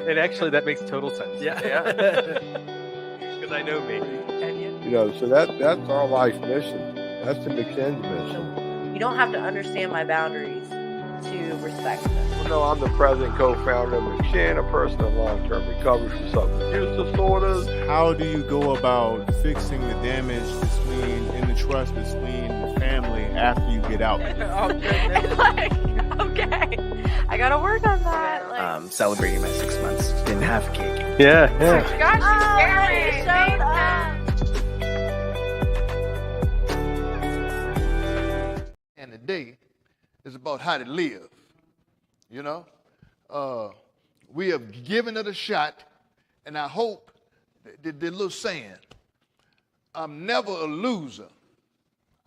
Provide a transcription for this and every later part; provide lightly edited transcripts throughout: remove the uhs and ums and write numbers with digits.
And actually, that makes total sense. Yeah. Because I know me. And You know, so that's our life mission. That's the McKinney mission. You don't have to understand my boundaries to respect them. Well, no, I'm the president and co-founder of McKinn, a person in long-term recovery from substance use disorders. How do you go about fixing the damage in the trust between the family after you get out? Like, okay, I gotta work on that. Like, celebrating my 6 months. Didn't have a cake. Yeah. gosh, you showed up. And today is about how to live. You know, we have given it a shot, and I hope the little saying, I'm never a loser.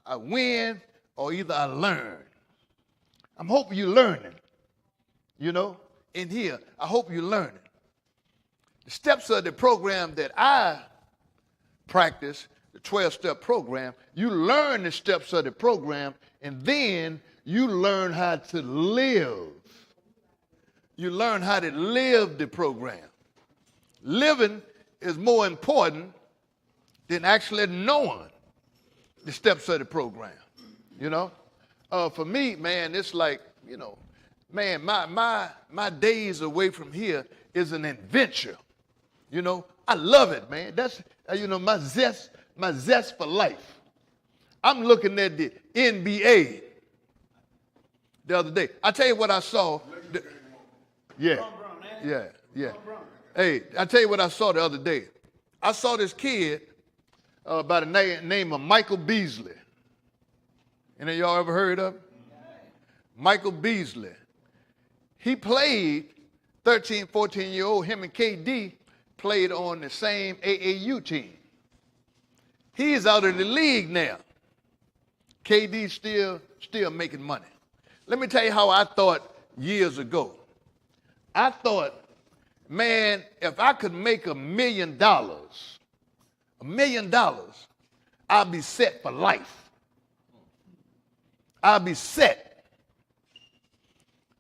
I win or either I learn. I'm hoping you're learning, you know, in here. I hope you're learning. The steps of the program that I practice, the 12-step program, you learn the steps of the program, and then you learn how to live. You learn how to live the program. Living is more important than actually knowing the steps of the program, you know? For me, man, it's like, you know, man, my days away from here is an adventure, you know? I love it, man. That's, you know, my zest for life. I'm looking at the NBA the other day. I tell you what I saw. Yeah. Hey, I tell you what I saw the other day. I saw this kid by the name of Michael Beasley. Any of y'all ever heard of him? Michael Beasley. He played 13, 14-year-old. Him and KD played on the same AAU team. He's out of the league now. KD's still making money. Let me tell you how I thought years ago. I thought, man, if I could make $1 million, I'll be set for life. I'll be set.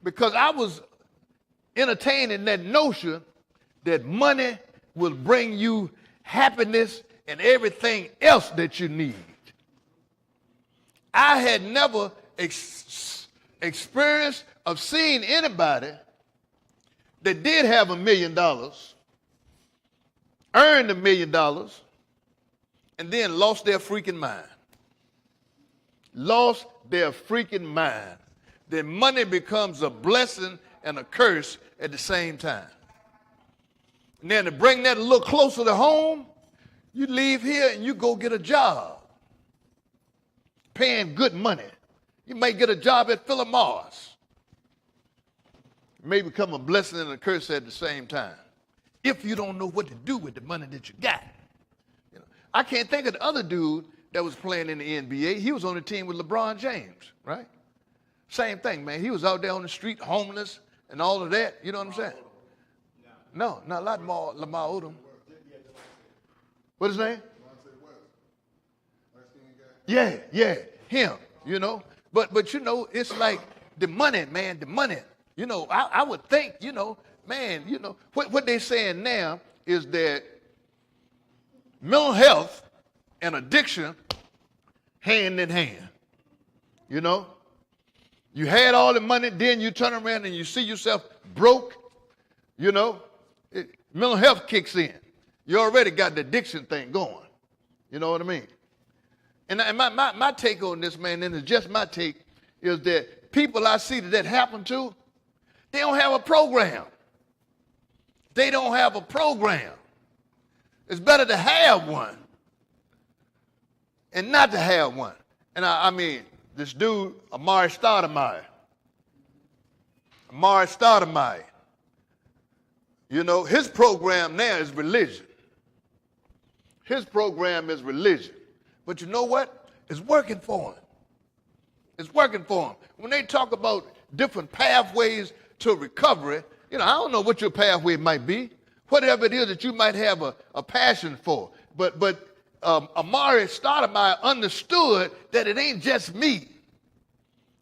Because I was entertaining that notion that money will bring you happiness and everything else that you need. I had never experienced of seeing anybody that did have $1 million, earned $1 million, and then lost their freaking mind. Lost their freaking mind. Then money becomes a blessing and a curse at the same time. And then to bring that a little closer to home, you leave here and you go get a job, paying good money. You may get a job at Philip Morris. It may become a blessing and a curse at the same time if you don't know what to do with the money that you got. You know, I can't think of the other dude that was playing in the NBA. He was on the team with LeBron James, right? Same thing, man. He was out there on the street, homeless and all of that. You know what I'm saying? No, not a lot more Lamar Odom. What his name? Yeah, him, you know. But you know, it's like the money, man, the money. You know, I would think, you know, man, you know, what they're saying now is that mental health and addiction hand in hand. You know, you had all the money, then you turn around and you see yourself broke, you know, mental health kicks in. You already got the addiction thing going. You know what I mean? And my take on this, man, and it's just my take, is that people I see that happen to, they don't have a program. They don't have a program. It's better to have one and not to have one. And I mean, this dude, Amari Stoudemire, you know, his program now is religion. His program is religion. But you know what? It's working for him. It's working for him. When they talk about different pathways to recovery, you know, I don't know what your pathway might be, whatever it is that you might have a passion for. But Amari Stoudemire understood that it ain't just me.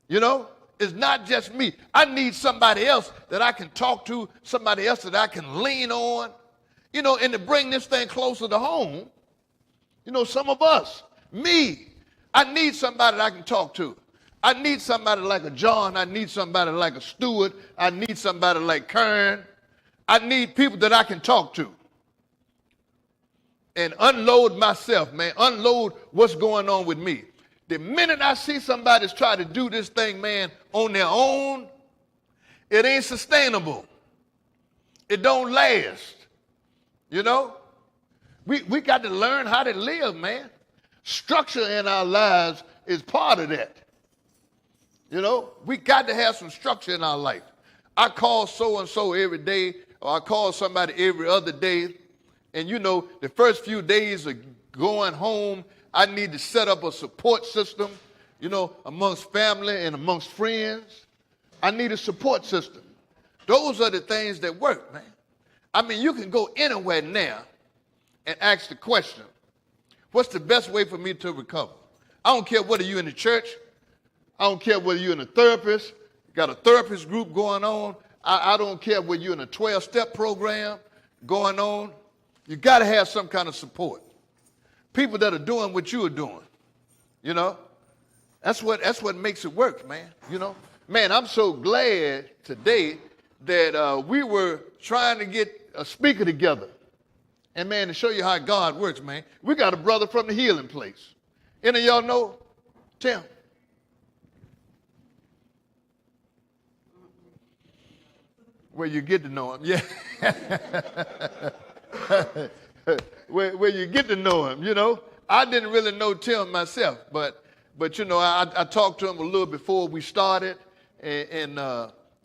You know, It's not just me. I need somebody else that I can talk to, somebody else that I can lean on. You know, and to bring this thing closer to home, you know, some of us, me, I need somebody that I can talk to. I need somebody like a John. I need somebody like a Stewart. I need somebody like Kern. I need people that I can talk to and unload myself, man, unload what's going on with me. The minute I see somebody's try to do this thing, man, on their own, it ain't sustainable. It don't last. You know? We got to learn how to live, man. Structure in our lives is part of that. You know? We got to have some structure in our life. I call so-and-so every day, or I call somebody every other day, and you know, the first few days of going home, I need to set up a support system, you know, amongst family and amongst friends. I need a support system. Those are the things that work, man. I mean, you can go anywhere now and ask the question, what's the best way for me to recover? I don't care whether you're in the church. I don't care whether you're in a therapist, got a therapist group going on. I don't care whether you're in a 12-step program going on. You got to have some kind of support. People that are doing what you are doing, you know. That's what makes it work, man, you know. Man, I'm so glad today that we were trying to get a speaker together. And, man, to show you how God works, man, we got a brother from the healing place. Any of y'all know Tim? Where you get to know him, yeah. where you get to know him, you know. I didn't really know Tim myself, but you know, I talked to him a little before we started, and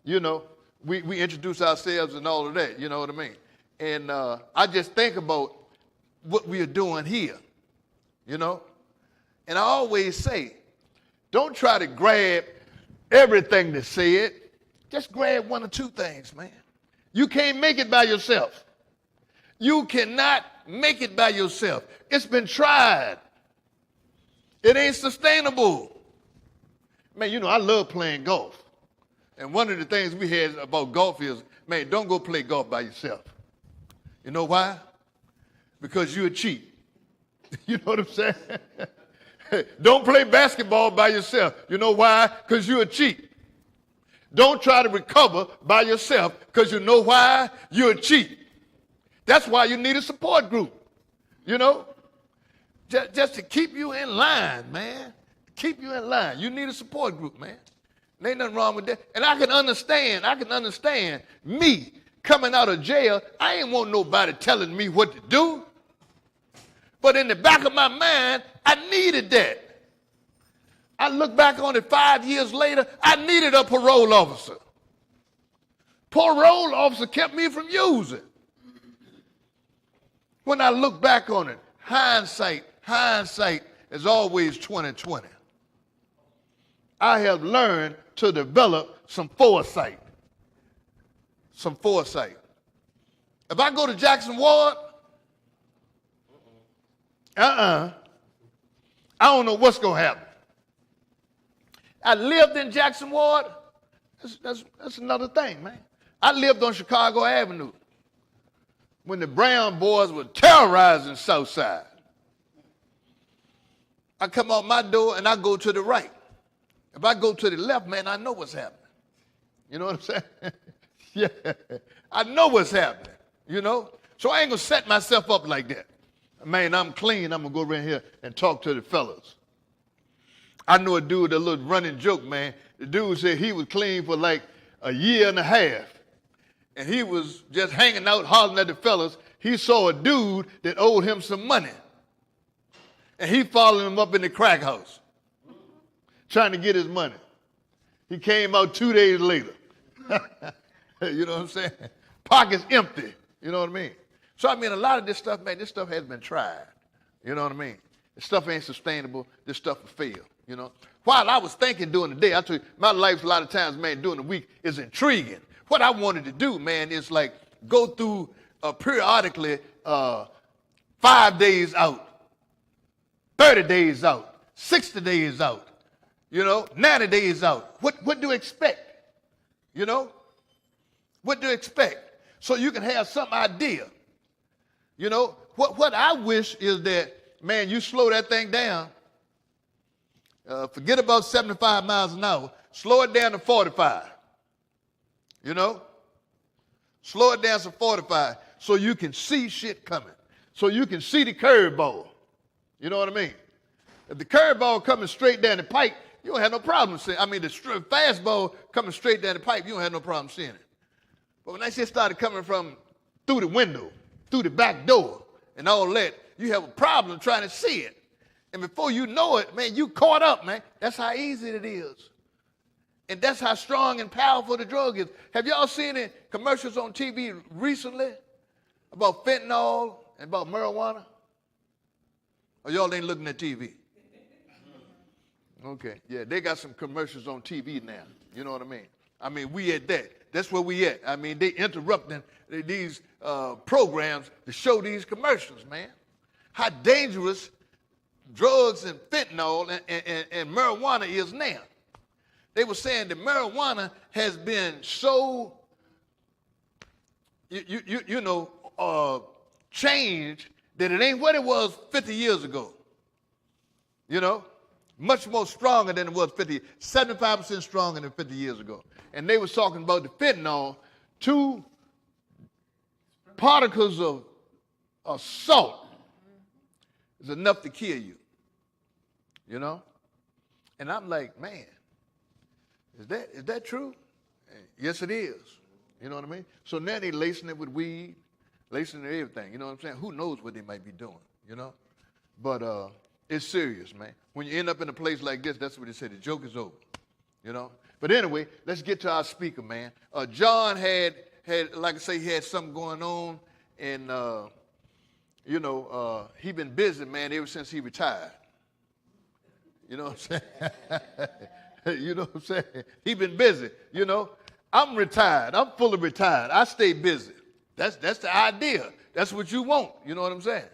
you know, we introduced ourselves and all of that, you know what I mean? And I just think about what we are doing here, you know. And I always say, don't try to grab everything that's said. Just grab one or two things, man. You can't make it by yourself. You cannot make it by yourself. It's been tried. It ain't sustainable. Man, you know, I love playing golf. And one of the things we had about golf is, man, don't go play golf by yourself. You know why? Because you're a cheat. You know what I'm saying? Don't play basketball by yourself. You know why? Because you're a cheat. Don't try to recover by yourself, because you know why? You're a cheat. That's why you need a support group, you know? Just to keep you in line, man. Keep you in line. You need a support group, man. There ain't nothing wrong with that. And I can understand me coming out of jail. I ain't want nobody telling me what to do. But in the back of my mind, I needed that. I look back on it 5 years later, I needed a parole officer. Parole officer kept me from using. When I look back on it, hindsight is always 20/20. I have learned to develop some foresight. Some foresight. If I go to Jackson Ward, I don't know what's going to happen. I lived in Jackson Ward. That's another thing, man. I lived on Chicago Avenue when the Brown boys were terrorizing Southside. I come out my door and I go to the right. If I go to the left, man, I know what's happening. You know what I'm saying? Yeah, I know what's happening, you know? So I ain't going to set myself up like that. Man, I'm clean. I'm going to go around here and talk to the fellas. I know a dude, a little running joke, man. The dude said he was clean for like a year and a half. And he was just hanging out, hollering at the fellas. He saw a dude that owed him some money. And he followed him up in the crack house, trying to get his money. He came out 2 days later. You know what I'm saying? Pockets empty. You know what I mean? So, I mean, a lot of this stuff, man, this stuff has been tried. You know what I mean? This stuff ain't sustainable. This stuff will fail. You know, while I was thinking during the day, I tell you, my life a lot of times, man, during the week is intriguing. What I wanted to do, man, is like go through periodically 5 days out, 30 days out, 60 days out, You know, 90 days out. What do you expect? You know? What do you expect? So you can have some idea. You know, what I wish is that, man, you slow that thing down. Forget about 75 miles an hour. Slow it down to 45. You know? Slow it down to 45 so you can see shit coming. So you can see the curveball. You know what I mean? If the curveball coming straight down the pipe, you don't have no problem seeing it. I mean, the fastball coming straight down the pipe, you don't have no problem seeing it. But when that shit started coming from through the window, through the back door, and all that, you have a problem trying to see it. And before you know it, man, you caught up, man. That's how easy it is. And that's how strong and powerful the drug is. Have y'all seen any commercials on TV recently about fentanyl and about marijuana? Or y'all ain't looking at TV? Okay, yeah, they got some commercials on TV now. You know what I mean? I mean, we at that. That's where we at. I mean, they interrupting these programs to show these commercials, man. How dangerous drugs and fentanyl and marijuana is now. They were saying that marijuana has been so, changed that it ain't what it was 50 years ago. You know? Much more stronger than it was 75% stronger than 50 years ago. And they was talking about the fentanyl, 2 particles of salt is enough to kill you. You know? And I'm like, man, is that true? Yes, it is. You know what I mean? So now they lacing it with weed, lacing it with everything. You know what I'm saying? Who knows what they might be doing, you know? But it's serious, man. When you end up in a place like this, that's what they say. The joke is over, you know? But anyway, let's get to our speaker, man. John had, like I say, he had something going on, and, he been busy, man, ever since he retired. You know what I'm saying? You know what I'm saying? He been busy, you know? I'm retired. I'm fully retired. I stay busy. That's the idea. That's what you want. You know what I'm saying?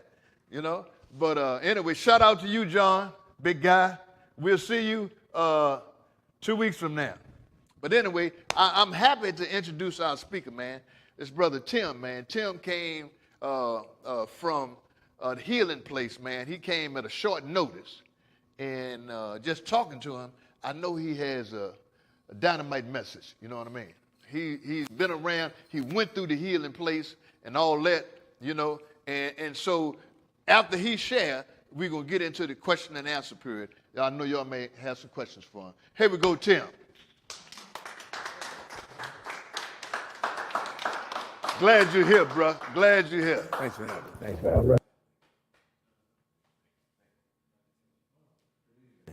You know? But anyway, shout out to you, John, big guy. We'll see you 2 weeks from now. But anyway, I'm happy to introduce our speaker, man. This brother Tim, man. Tim came from the healing place, man. He came at a short notice. And just talking to him, I know he has a dynamite message. You know what I mean? He's been around. He went through the healing place and all that, you know. And so after he shared, we're going to get into the question and answer period. I know y'all may have some questions for him. Here we go, Tim. Glad you're here, bro. Glad you're here. Thanks for having me. Thanks for having me.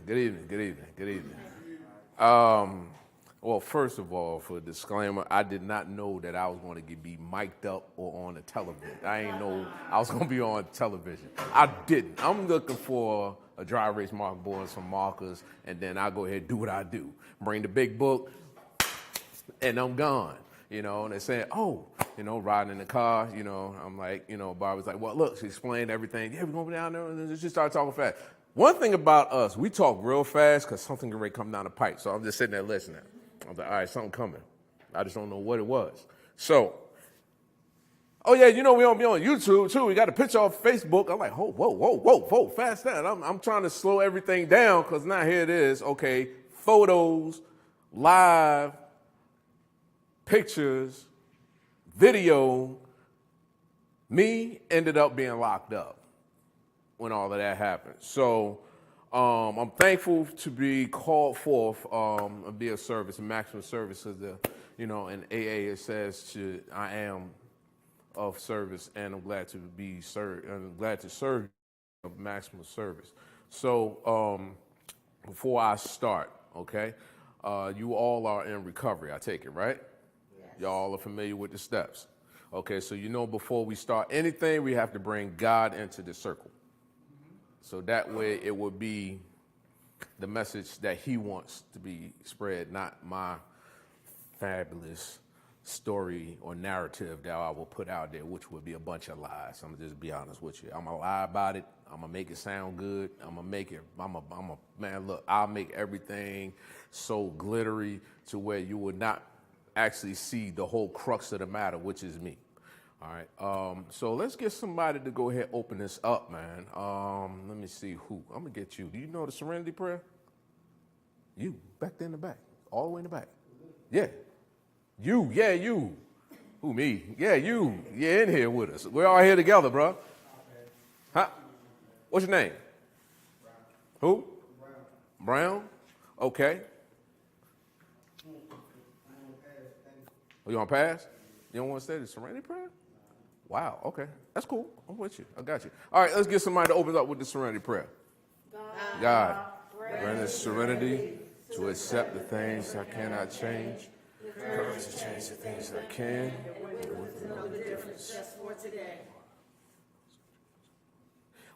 Good evening, good evening, good evening. Well, first of all, for a disclaimer, I did not know that I was going to be mic'd up or on the television. I ain't know I was going to be on television. I didn't. I'm looking for a dry erase marker board, some markers, and then I'll go ahead and do what I do. Bring the big book, and I'm gone. You know, and they're saying, oh, you know, riding in the car, you know, I'm like, you know, Barbara's like, well, look, she explained everything. Yeah, we're going to be down there, and she started talking fast. One thing about us, we talk real fast because something already come down the pipe. So I'm just sitting there listening. I was like, all right, something coming. I just don't know what it was. So, oh yeah, you know, we don't be on YouTube too. We got a picture off Facebook. I'm like, whoa, fast down. I'm trying to slow everything down because now here it is. Okay, photos, live, pictures, video. Me ended up being locked up when all of that happened. So I'm thankful to be called forth and be of service, a maximum service of the, you know, in AA it says I am of service, and I'm glad to be served. I'm glad to serve of maximum service. So before I start, okay, you all are in recovery. I take it, right? Yes. Y'all are familiar with the steps. Okay, so you know before we start anything, we have to bring God into the circle. So that way it will be the message that he wants to be spread, not my fabulous story or narrative that I will put out there, which would be a bunch of lies. I'm going to just be honest with you. I'm going to lie about it I'm gonna make it sound good. I'm gonna make it. Man, look, I'll make everything so glittery to where you would not actually see the whole crux of the matter, which is me. All right. So let's get somebody to go ahead and open this up, man. Let me see who. I'm gonna get you. Do you know the Serenity Prayer? You back there in the back, all the way in the back. Yeah. You. Yeah, you. Who, me? Yeah, you. Yeah, in here with us. We're all here together, bro. Huh? What's your name? Brown. Who? Brown. Okay. Oh, you want to pass? You don't want to say the Serenity Prayer? Wow, okay. That's cool. I'm with you. I got you. All right, let's get somebody to open up with the Serenity Prayer. God, grant us serenity to accept the things I cannot change, courage to change the things I can, and with no difference.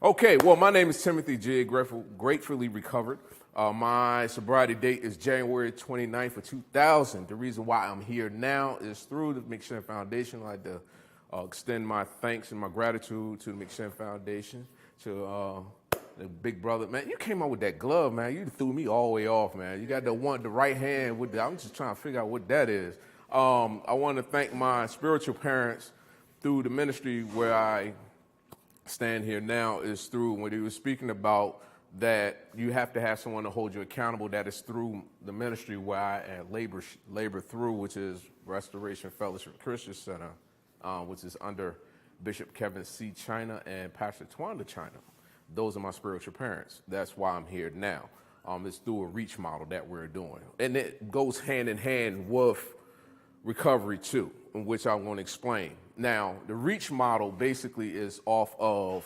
Okay, well, my name is Timothy G. Gratefully recovered. My sobriety date is January 29th of 2000. The reason why I'm here now is through the McShin Foundation. I'd like to extend my thanks and my gratitude to the McShin Foundation, to the big brother. Man, you came out with that glove, man. You threw me all the way off, man. You got the right hand with I'm just trying to figure out what that is. I want to thank my spiritual parents through the ministry where I stand here now is through when he was speaking about that you have to have someone to hold you accountable. That is through the ministry where I labor through, which is Restoration Fellowship Christian Center, which is under Bishop Kevin C. China and Pastor Twanda China. Those are my spiritual parents. That's why I'm here now. It's through a reach model that we're doing. And it goes hand in hand with recovery too, in which I'm going to explain. Now, the reach model basically is off of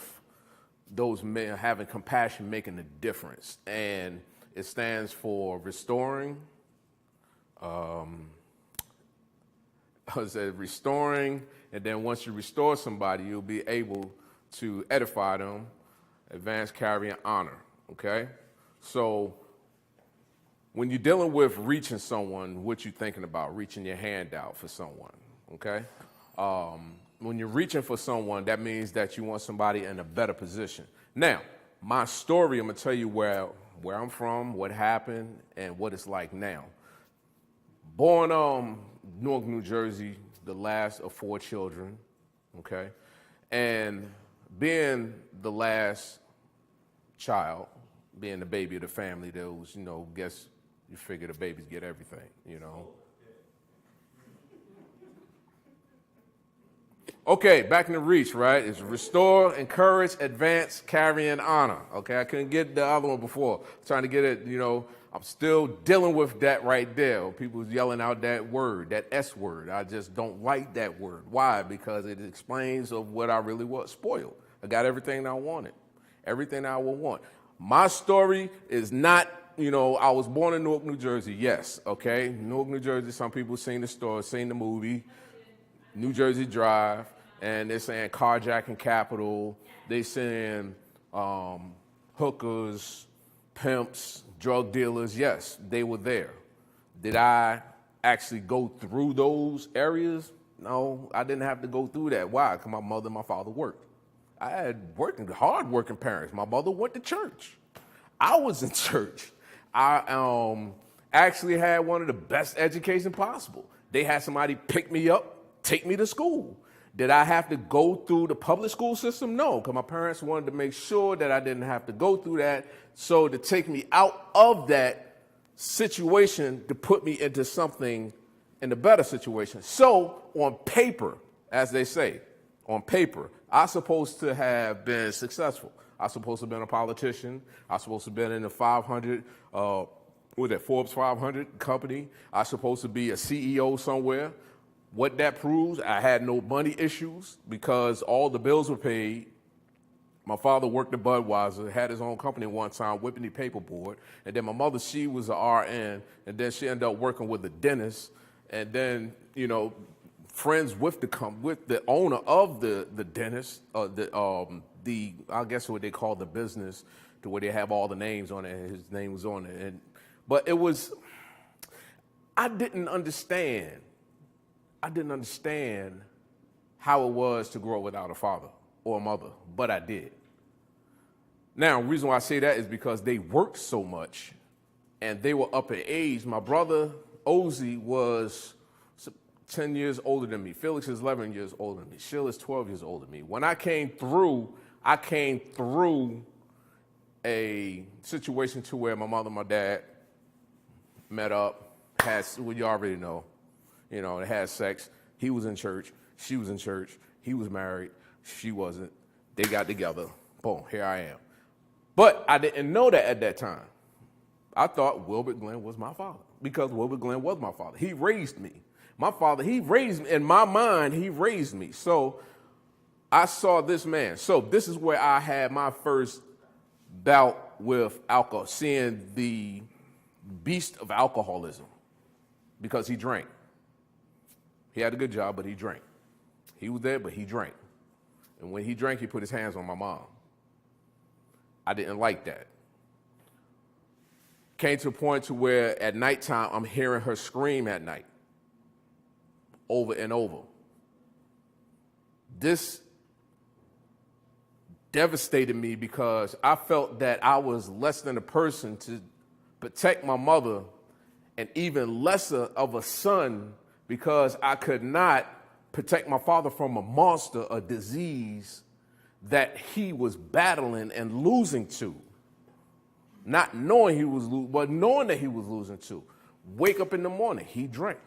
those men having compassion, making a difference. And it stands for restoring, restoring, and then once you restore somebody, you'll be able to edify them, advance, carry, and honor, okay? So when you're dealing with reaching someone, what you thinking about? Reaching your hand out for someone, okay? When you're reaching for someone, that means that you want somebody in a better position. Now, my story, I'm going to tell you where I'm from, what happened, and what it's like now. Born Newark, New Jersey, the last of 4 children, okay? And being the last child, being the baby of the family, there was, guess you figure the babies get everything, Okay, back in the reach, right? It's restore, encourage, advance, carry, and honor. Okay, I couldn't get the other one before. Trying to get it, I'm still dealing with that right there. People yelling out that word, that S word. I just don't like that word. Why? Because it explains of what I really was, spoiled. I got everything I wanted, everything I would want. My story is not, I was born in Newark, New Jersey, yes, okay? Newark, New Jersey, some people seen the story, seen the movie, New Jersey Drive, and they're saying carjacking capital, they saying hookers, pimps, drug dealers. Yes, they were there. Did I actually go through those areas? No, I didn't have to go through that. Why? Because my mother and my father worked. I had hard-working parents. My mother went to church. I was in church. I actually had one of the best education possible. They had somebody pick me up, take me to school. Did I have to go through the public school system? No, because my parents wanted to make sure that I didn't have to go through that. So to take me out of that situation to put me into something in a better situation. So on paper, as they say, on paper, I'm supposed to have been successful. I'm supposed to have been a politician. I'm supposed to have been in the 500, Forbes 500 company. I'm supposed to be a CEO somewhere. What that proves, I had no money issues because all the bills were paid. My father worked at Budweiser, had his own company one time, Whippany Paperboard. And then my mother, she was an RN, and then she ended up working with a dentist. And then, friends with the owner of the dentist, I guess what they call the business, to where they have all the names on it. His name was on it. But I didn't understand how it was to grow up without a father or a mother, but I did. Now, the reason why I say that is because they worked so much and they were up in age. My brother, Ozzy, was 10 years older than me. Felix is 11 years older than me. Sheila's 12 years older than me. When I came through a situation to where my mother and my dad met up, well, you already know, they had sex. He was in church. She was in church. He was married. She wasn't. They got together. Boom, here I am. But I didn't know that at that time. I thought Wilbert Glenn was my father because Wilbert Glenn was my father. He raised me. My father, he raised me. In my mind, he raised me. So I saw this man. So this is where I had my first bout with alcohol, seeing the beast of alcoholism because he drank. He had a good job, but he drank. He was there, but he drank. And when he drank, he put his hands on my mom. I didn't like that. Came to a point to where at nighttime, I'm hearing her scream at night over and over. This devastated me because I felt that I was less than a person to protect my mother and even lesser of a son because I could not protect my father from a monster, a disease that he was battling and losing to. Not knowing he was losing, but knowing that he was losing to. Wake up in the morning, he drank.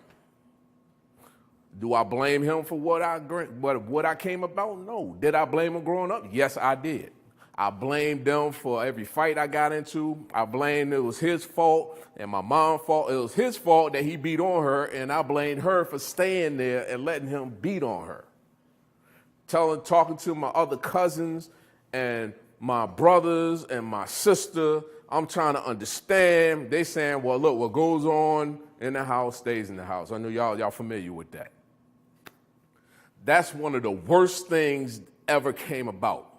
Do I blame him for what I came about? No. Did I blame him growing up? Yes, I did. I blamed them for every fight I got into. I blamed it was his fault and my mom's fault. It was his fault that he beat on her, and I blamed her for staying there and letting him beat on her. Talking to my other cousins and my brothers and my sister, I'm trying to understand. They saying, well, look, what goes on in the house stays in the house. I know y'all familiar with that. That's one of the worst things ever came about.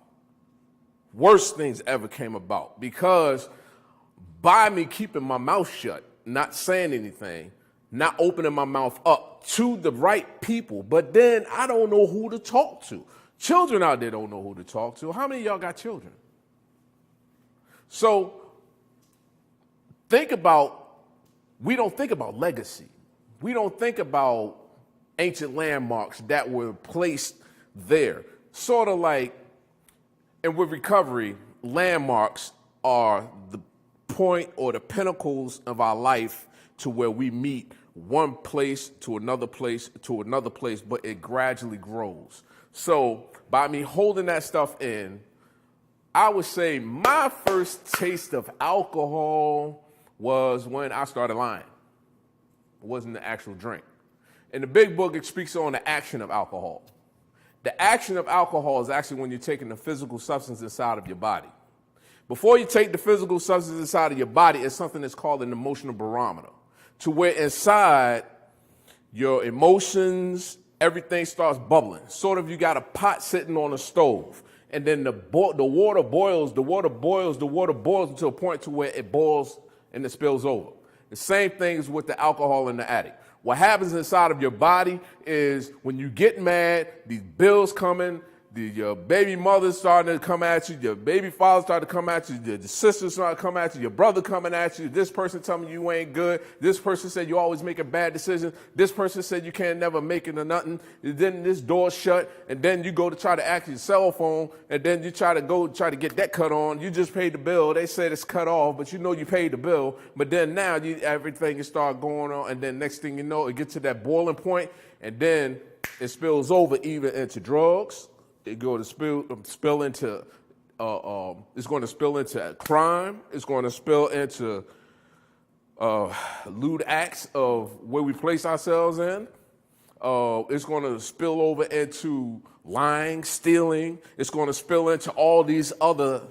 Worst things ever came about because by me keeping my mouth shut, not saying anything, not opening my mouth up to the right people, but then I don't know who to talk to. Children out there don't know who to talk to. How many of y'all got children? So we don't think about legacy. We don't think about ancient landmarks that were placed there. Sort of like, and with recovery, landmarks are the point or the pinnacles of our life to where we meet one place to another place to another place, but it gradually grows. So by me holding that stuff in, I would say my first taste of alcohol was when I started lying. It wasn't the actual drink. In the big book, it speaks on the action of alcohol. The action of alcohol is actually when you're taking the physical substance inside of your body. Before you take the physical substance inside of your body, it's something that's called an emotional barometer, to where inside your emotions, everything starts bubbling. Sort of you got a pot sitting on a stove, and then the water boils until a point to where it boils and it spills over. The same thing is with the alcohol in the addict. What happens inside of your body is when you get mad, these bills coming, your baby mother starting to come at you, your baby father starting to come at you, the sisters starting to come at you, your brother coming at you, this person telling you ain't good, this person said you always making bad decisions, this person said you can't never make it or nothing, and then this door's shut, and then you go to try to act your cell phone, and then you try to get that cut on, you just paid the bill, they said it's cut off, but you know you paid the bill, but then now everything can start going on, and then next thing you know, it gets to that boiling point, and then it spills over even into drugs. It's going to spill into crime. It's going to spill into lewd acts of where we place ourselves in. It's going to spill over into lying, stealing. It's going to spill into all these other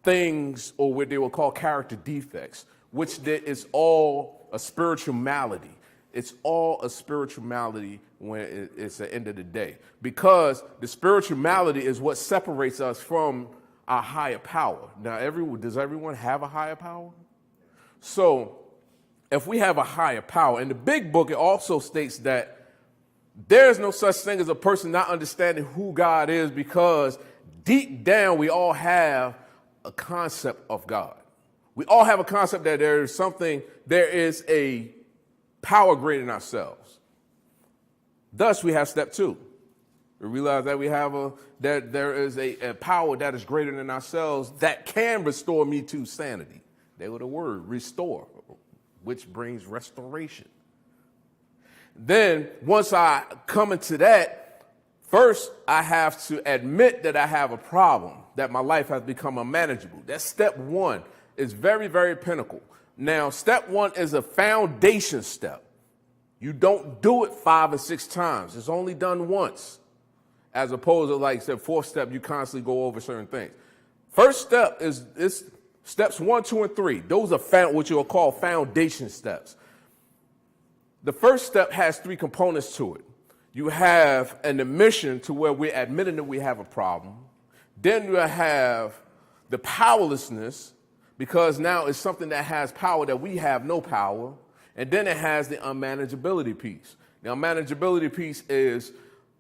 things, or what they will call character defects, which is all a spiritual malady. It's all a spiritual malady when it's the end of the day. Because the spiritual malady is what separates us from our higher power. Now, does everyone have a higher power? So, if we have a higher power, in the big book, it also states that there is no such thing as a person not understanding who God is, because deep down we all have a concept of God. We all have a concept that there is a power greater than ourselves. Thus, we have step 2. We realize that that there is a power that is greater than ourselves that can restore me to sanity. There was the word, restore, which brings restoration. Then, once I come into that, first, I have to admit that I have a problem, that my life has become unmanageable. That's step 1. It's very, very pinnacle. Now, step 1 is a foundation step. You don't do it 5 or 6 times. It's only done once. As opposed to, like I said, 4th step, you constantly go over certain things. First step is steps 1, 2, and 3. Those are what you'll call foundation steps. The first step has 3 components to it. You have an admission to where we're admitting that we have a problem. Then you have the powerlessness, because now it's something that has power that we have no power. And then it has the unmanageability piece. The unmanageability piece is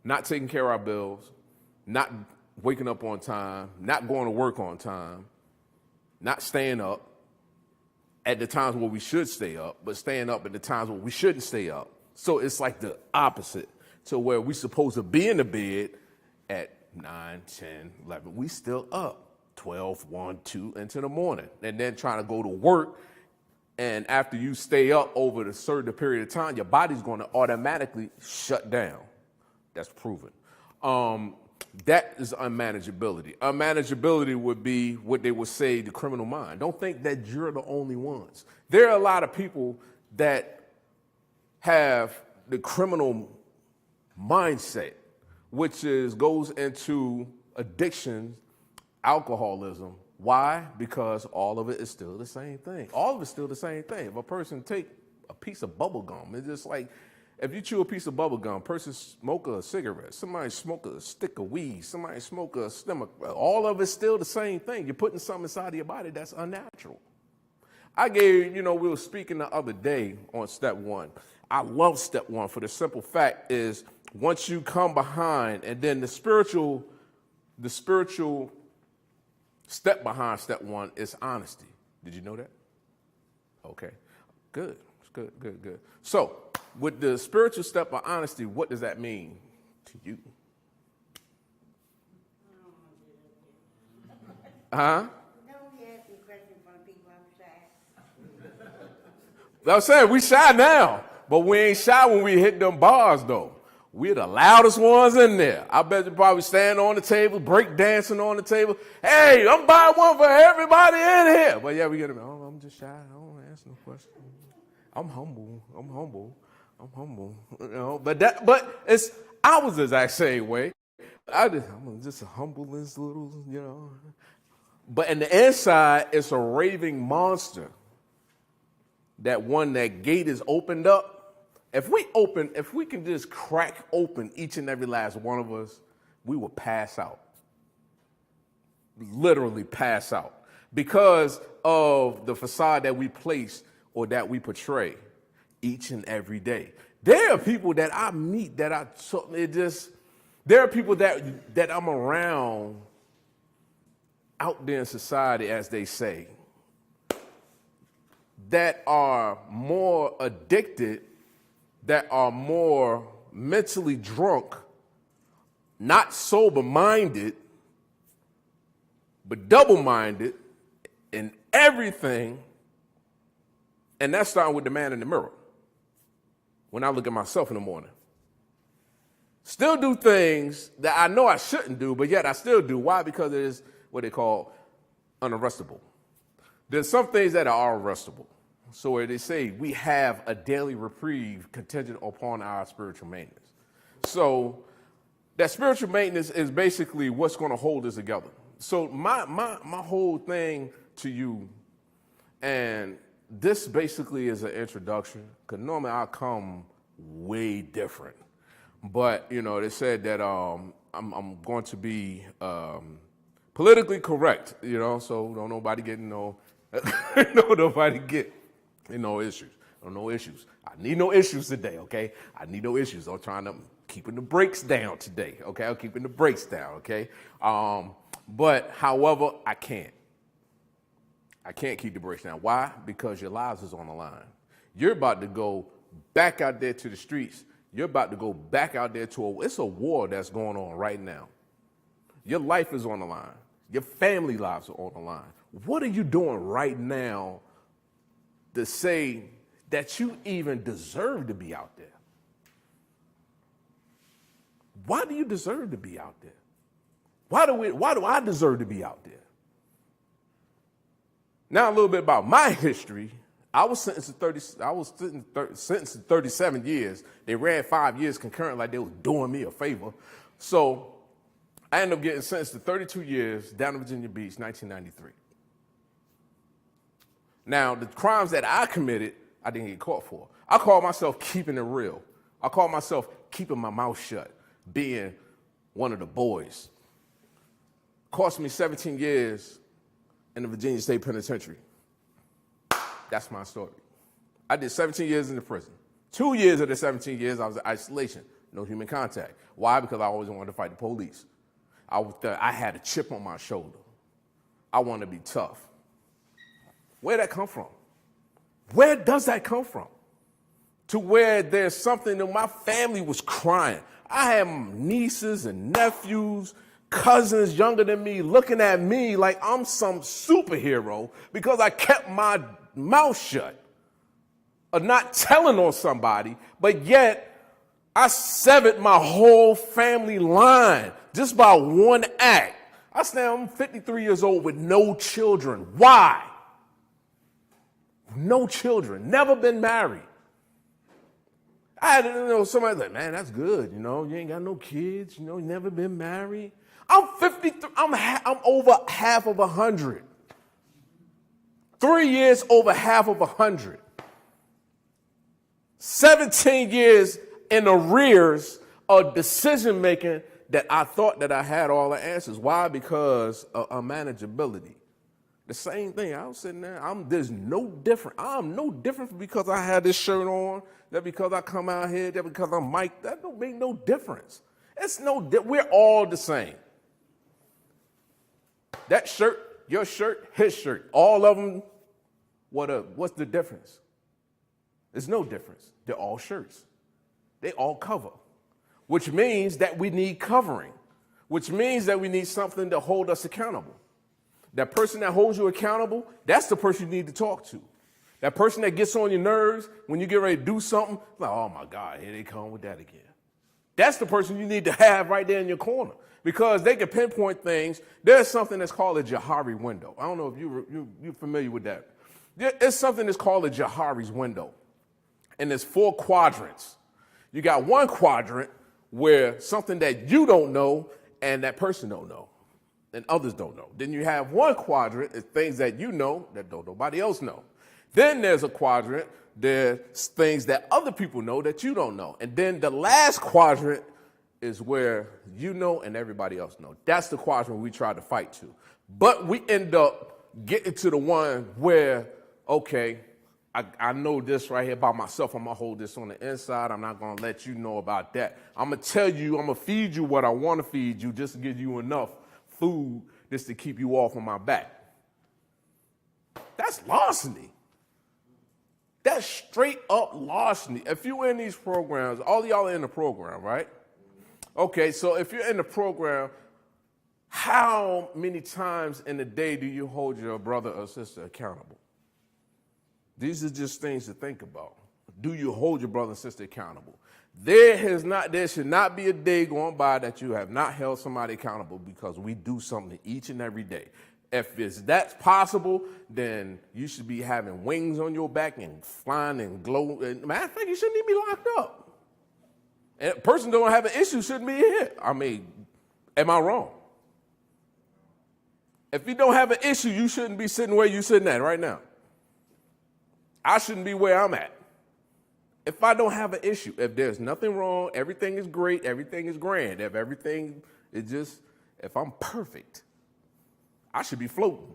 not taking care of our bills, not waking up on time, not going to work on time, not staying up at the times where we should stay up, but staying up at the times where we shouldn't stay up. So it's like the opposite to where we're supposed to be in the bed at 9, 10, 11. We still up 12, 1, 2 into the morning, and then trying to go to work. And after you stay up over a certain period of time, your body's going to automatically shut down. That's proven. That is unmanageability. Unmanageability would be what they would say the criminal mind. Don't think that you're the only ones. There are a lot of people that have the criminal mindset, which goes into addiction, alcoholism. Why? Because all of it is still the same thing. All of it's still the same thing. If a person take a piece of bubble gum, it's just like if you chew a piece of bubble gum, a person smoke a cigarette, somebody smoke a stick of weed, somebody smoke a stomach, all of it's still the same thing. You're putting something inside of your body that's unnatural. We were speaking the other day on step 1. I love step 1 for the simple fact is once you come behind, and then the spiritual step behind step 1 is honesty. Did you know that? Okay, good. Good. So, with the spiritual step of honesty, what does that mean to you? Huh? Don't be asking questions from people outside. I'm saying we shy now, but we ain't shy when we hit them bars, though. We're the loudest ones in there. I bet you probably stand on the table, break dancing on the table. Hey, I'm buying one for everybody in here. But yeah, we get them. Oh, I'm just shy. I don't ask no questions. I'm humble. You know, but I was the exact same way. I'm just a humblest little, you know. But in the inside, it's a raving monster. That one, that gate is opened up. If we can just crack open each and every last one of us, we will pass out. Literally pass out. Because of the facade that we place or that we portray each and every day. There are people that I meet there are people that I'm around out there in society, as they say, that are more addicted, that are more mentally drunk, not sober-minded, but double-minded in everything. And that's starting with the man in the mirror. When I look at myself in the morning. Still do things that I know I shouldn't do, but yet I still do. Why? Because it is what they call unarrestable. There's some things that are arrestable. So where they say we have a daily reprieve contingent upon our spiritual maintenance. So that spiritual maintenance is basically what's going to hold us together. So my whole thing to you, and this basically is an introduction, because normally I come way different. But, you know, they said that I'm going to be politically correct, you know, so don't nobody get nobody get no issues. No issues. I need no issues today, okay? I need no issues. I'm keeping the brakes down today, okay? I'm keeping the brakes down, okay? But, however, I can't. I can't keep the brakes down. Why? Because your lives is on the line. You're about to go back out there to the streets. You're about to go back out there it's a war that's going on right now. Your life is on the line. Your family lives are on the line. What are you doing right now to say that you even deserve to be out there? Why do you deserve to be out there? Why do I deserve to be out there? Now a little bit about my history. I was sentenced to 37 years. They ran 5 years concurrent like they were doing me a favor. So I ended up getting sentenced to 32 years down in Virginia Beach, 1993. Now, the crimes that I committed, I didn't get caught for. I call myself keeping it real. I call myself keeping my mouth shut, being one of the boys. Cost me 17 years in the Virginia State Penitentiary. That's my story. I did 17 years in the prison. 2 years of the 17 years, I was in isolation, no human contact. Why? Because I always wanted to fight the police. I had a chip on my shoulder. I wanted to be tough. Where'd that come from? Where does that come from? To where there's something that my family was crying. I had nieces and nephews, cousins younger than me looking at me like I'm some superhero because I kept my mouth shut of not telling on somebody, but yet I severed my whole family line just by one act. I'm 53 years old with no children. Why? No children, never been married. I had somebody like, man, that's good. You ain't got no kids. You never been married. I'm 53. I'm over half of 100. 3 years over half of 100. 17 years in arrears of decision making that I thought that I had all the answers. Why? Because of manageability. The same thing. I was sitting there. There's no different. I'm no different because I had this shirt on. That because I come out here. That because I'm mic'd. That don't make no difference. We're all the same. That shirt, your shirt, his shirt, all of them. What's the difference? There's no difference. They're all shirts. They all cover, which means that we need covering, which means that we need something to hold us accountable. That person that holds you accountable, that's the person you need to talk to. That person that gets on your nerves when you get ready to do something, like, oh my God, here they come with that again. That's the person you need to have right there in your corner because they can pinpoint things. There's something that's called a Johari window. I don't know if you're familiar with that. There's something that's called a Johari's window. And there's 4 quadrants. You got one quadrant where something that you don't know and that person don't know and others don't know. Then you have one quadrant is things that you know that don't nobody else know. Then there's a quadrant, there's things that other people know that you don't know. And then the last quadrant is where you know and everybody else know. That's the quadrant we try to fight to. But we end up getting to the one where, okay, I know this right here by myself. I'm going to hold this on the inside. I'm not going to let you know about that. I'm going to tell you, I'm going to feed you what I want to feed you just to give you enough food just to keep you off of my back. That's larceny. That's straight up larceny. If you're in these programs, all y'all are in the program, right? Okay, so if you're in the program, how many times in a day do you hold your brother or sister accountable? These are just things to think about. Do you hold your brother and sister accountable? There should not be a day going by that you have not held somebody accountable because we do something each and every day. If that's possible, then you should be having wings on your back and flying and glowing. Matter of fact, you shouldn't even be locked up. And a person don't have an issue shouldn't be here. I mean, am I wrong? If you don't have an issue, you shouldn't be sitting where you're sitting at right now. I shouldn't be where I'm at. If I don't have an issue, if there's nothing wrong, everything is great, everything is grand, if everything is just, if I'm perfect, I should be floating.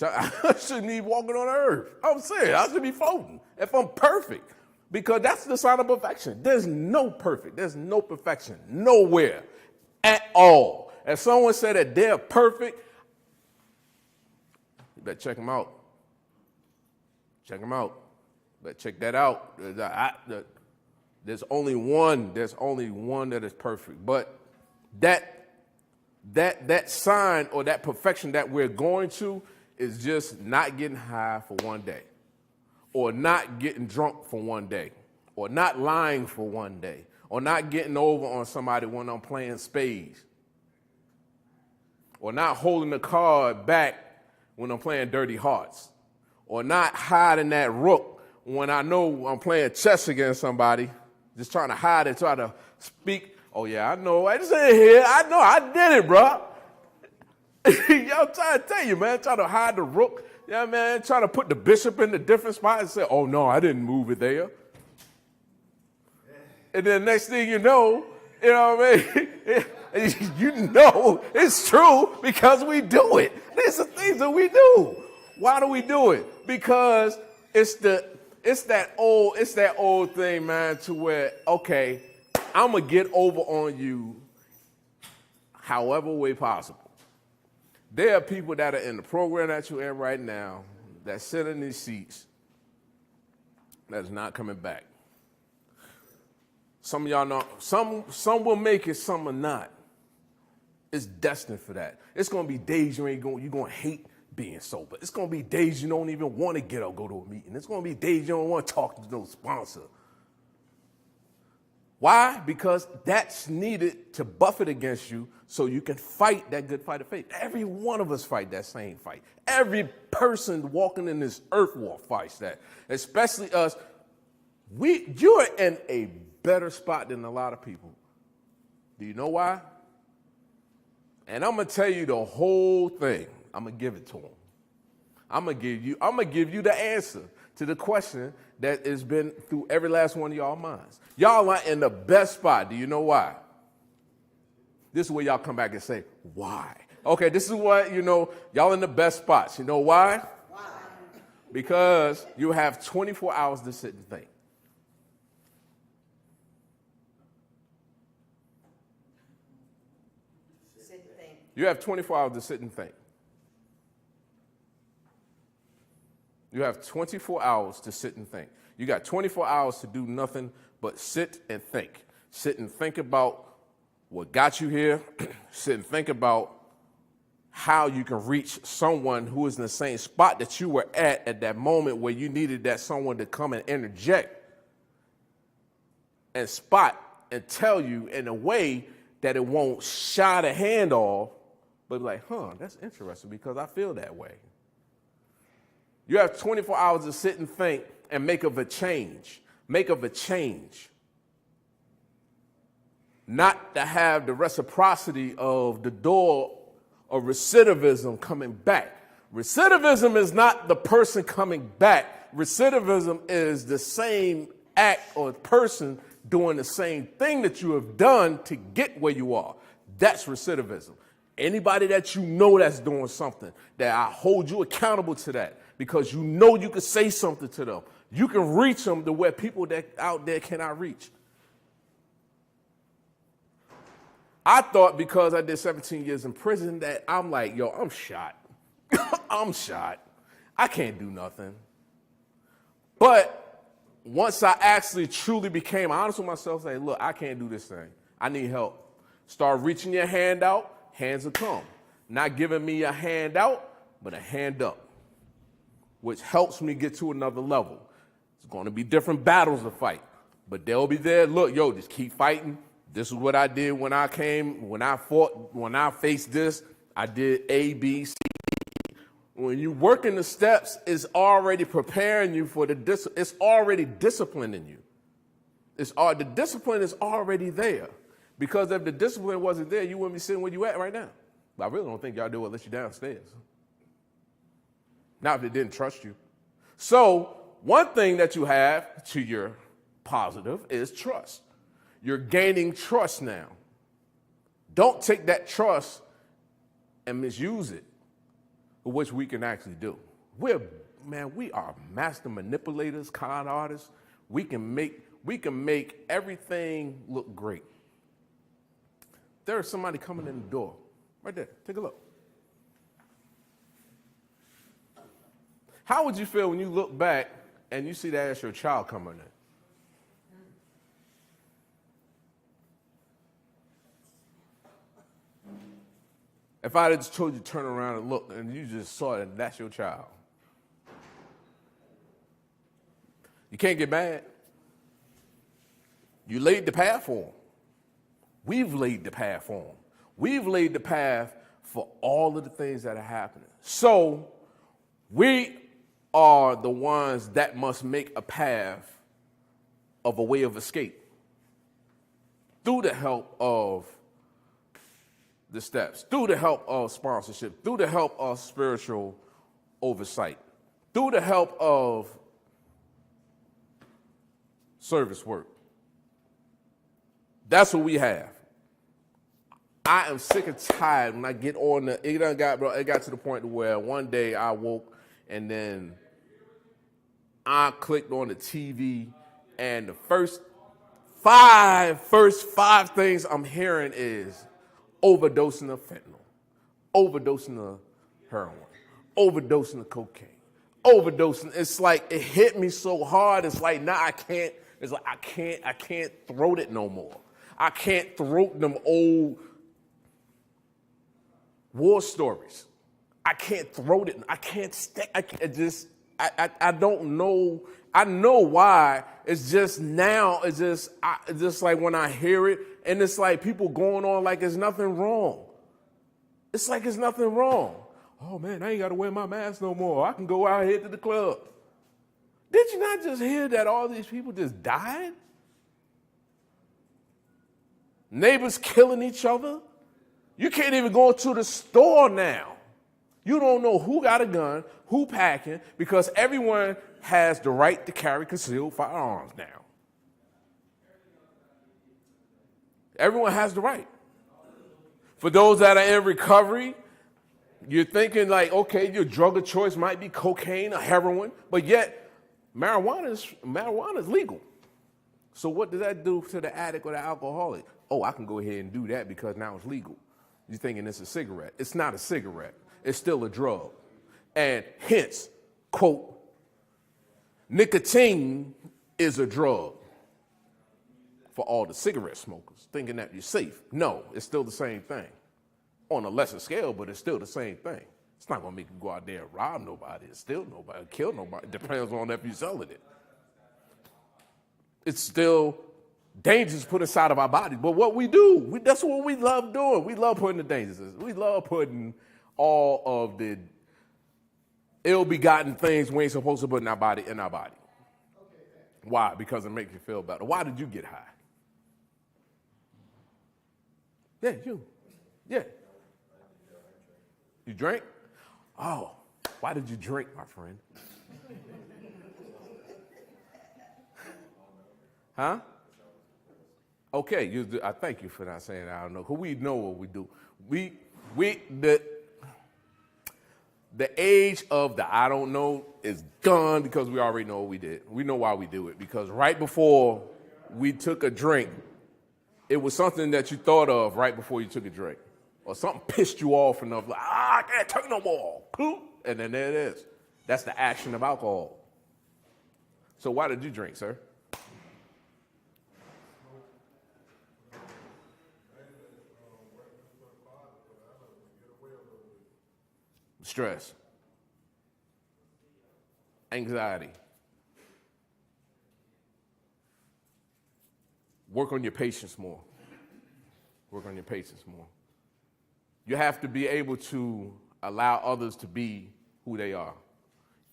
I shouldn't be walking on earth. I'm saying I should be floating if I'm perfect because that's the sign of perfection. There's no perfection, nowhere at all. If someone said that they're perfect, Better check them out. Check them out. Better check that out. There's only one that is perfect. But that sign or that perfection that we're going to is just not getting high for one day, or not getting drunk for one day, or not lying for one day, or not getting over on somebody when I'm playing spades, or not holding the card back when I'm playing dirty hearts, or not hiding that rook when I know I'm playing chess against somebody, just trying to hide it, try to speak. Oh yeah, I know, I just ain't here. I know, I did it, bro. I'm trying to tell you, man, trying to hide the rook. Yeah, man, trying to put the bishop in a different spot and say, oh no, I didn't move it there. And then next thing you know what I mean? You know it's true because we do it. These are things that we do. Why do we do it? Because it's that old thing, man, to where, okay, I'm gonna get over on you however way possible. There are people that are in the program that you're in right now that sit in these seats that's not coming back. Some of y'all know, some will make it, some will not. It's destined for that. It's gonna be days you're gonna hate being sober. It's gonna be days you don't even want to get up, go to a meeting. It's gonna be days you don't want to talk to no sponsor. Why? Because that's needed to buffet against you so you can fight that good fight of faith. Every one of us fight that same fight. Every person walking in this earth walk fights that, especially us. You're in a better spot than a lot of people. Do you know why? And I'm gonna tell you the whole thing. I'm gonna give it to them. I'm gonna give you the answer to the question that has been through every last one of y'all minds. Y'all are in the best spot. Do you know why? This is where y'all come back and say, why? Okay, this is what, y'all in the best spots. You know why? Why? Because you have 24 hours to sit and think. You have 24 hours to sit and think. You have 24 hours to sit and think. You got 24 hours to do nothing but sit and think. Sit and think about what got you here. Sit and think about how you can reach someone who is in the same spot that you were at that moment where you needed that someone to come and interject and spot and tell you in a way that it won't shy the hand off, but be like, that's interesting because I feel that way. You have 24 hours to sit and think and make of a change. Make of a change. Not to have the reciprocity of the door of recidivism coming back. Recidivism is not the person coming back. Recidivism is the same act or person doing the same thing that you have done to get where you are. That's recidivism. Anybody that you know that's doing something, that I hold you accountable to that because you know you can say something to them. You can reach them to where people that out there cannot reach. I thought because I did 17 years in prison that I'm like, yo, I'm shot. I'm shot. I can't do nothing. But once I actually truly became honest with myself, say, look, I can't do this thing. I need help. Start reaching your hand out. Hands will come. Not giving me a hand out, but a hand up, which helps me get to another level. It's going to be different battles to fight, but they'll be there. Look, yo, just keep fighting. This is what I did when I came, when I fought, when I faced this. I did A, B, C, D. When you work in the steps, it's already preparing you for it's already disciplining you. The discipline is already there. Because if the discipline wasn't there, you wouldn't be sitting where you at right now. But I really don't think y'all do what let you downstairs. Not if it didn't trust you. So one thing that you have to your positive is trust. You're gaining trust now. Don't take that trust and misuse it, which we can actually do. We are master manipulators, con artists. We can make everything look great. There's somebody coming in the door. Right there. Take a look. How would you feel when you look back and you see that as your child coming in? If I had just told you to turn around and look and you just saw that that's your child, you can't get mad. You laid the path for them. We've laid the path for them. We've laid the path for all of the things that are happening. So we are the ones that must make a path of a way of escape through the help of the steps, through the help of sponsorship, through the help of spiritual oversight, through the help of service work. That's what we have. I am sick and tired when I get on the, it got to the point where one day I woke and then I clicked on the TV and the first five things I'm hearing is overdosing of fentanyl, overdosing of heroin, overdosing of cocaine, overdosing. It's like it hit me so hard. It's like now I can't. It's like I can't throat it no more. I can't throat them old war stories. I can't throat it. I can't stick. I don't know. I know why. It's just now. It's just like when I hear it, and it's like people going on like there's nothing wrong. It's like there's nothing wrong. Oh man, I ain't got to wear my mask no more. I can go out here to the club. Did you not just hear that all these people just died? Neighbors killing each other. You can't even go to the store now. You don't know who got a gun, who packing, because everyone has the right to carry concealed firearms now. Everyone has the right. For those that are in recovery, you're thinking like, okay, your drug of choice might be cocaine or heroin, but yet marijuana is legal. So what does that do to the addict or the alcoholic? Oh, I can go ahead and do that because now it's legal. You're thinking it's a cigarette. It's not a cigarette. It's still a drug. And hence, quote, nicotine is a drug for all the cigarette smokers, thinking that you're safe. No, it's still the same thing. On a lesser scale, but it's still the same thing. It's not going to make you go out there and rob nobody, steal nobody, kill nobody. It depends on if you're selling it. It's still dangerous put inside of our body. But what we do, that's what we love doing. We love putting the dangers. We love putting all of the ill-begotten things we ain't supposed to put in our body. Why? Because it makes you feel better. Why did you get high? Yeah, you. Yeah. You drank? Oh, why did you drink, my friend? Huh? Okay, I thank you for not saying I don't know. Because we know what we do. The age of the I don't know is gone because we already know what we did. We know why we do it. Because right before we took a drink, it was something that you thought of right before you took a drink. Or something pissed you off enough, like, I can't take no more. And then there it is. That's the action of alcohol. So why did you drink, sir? Stress, anxiety, work on your patience more. Work on your patience more. You have to be able to allow others to be who they are,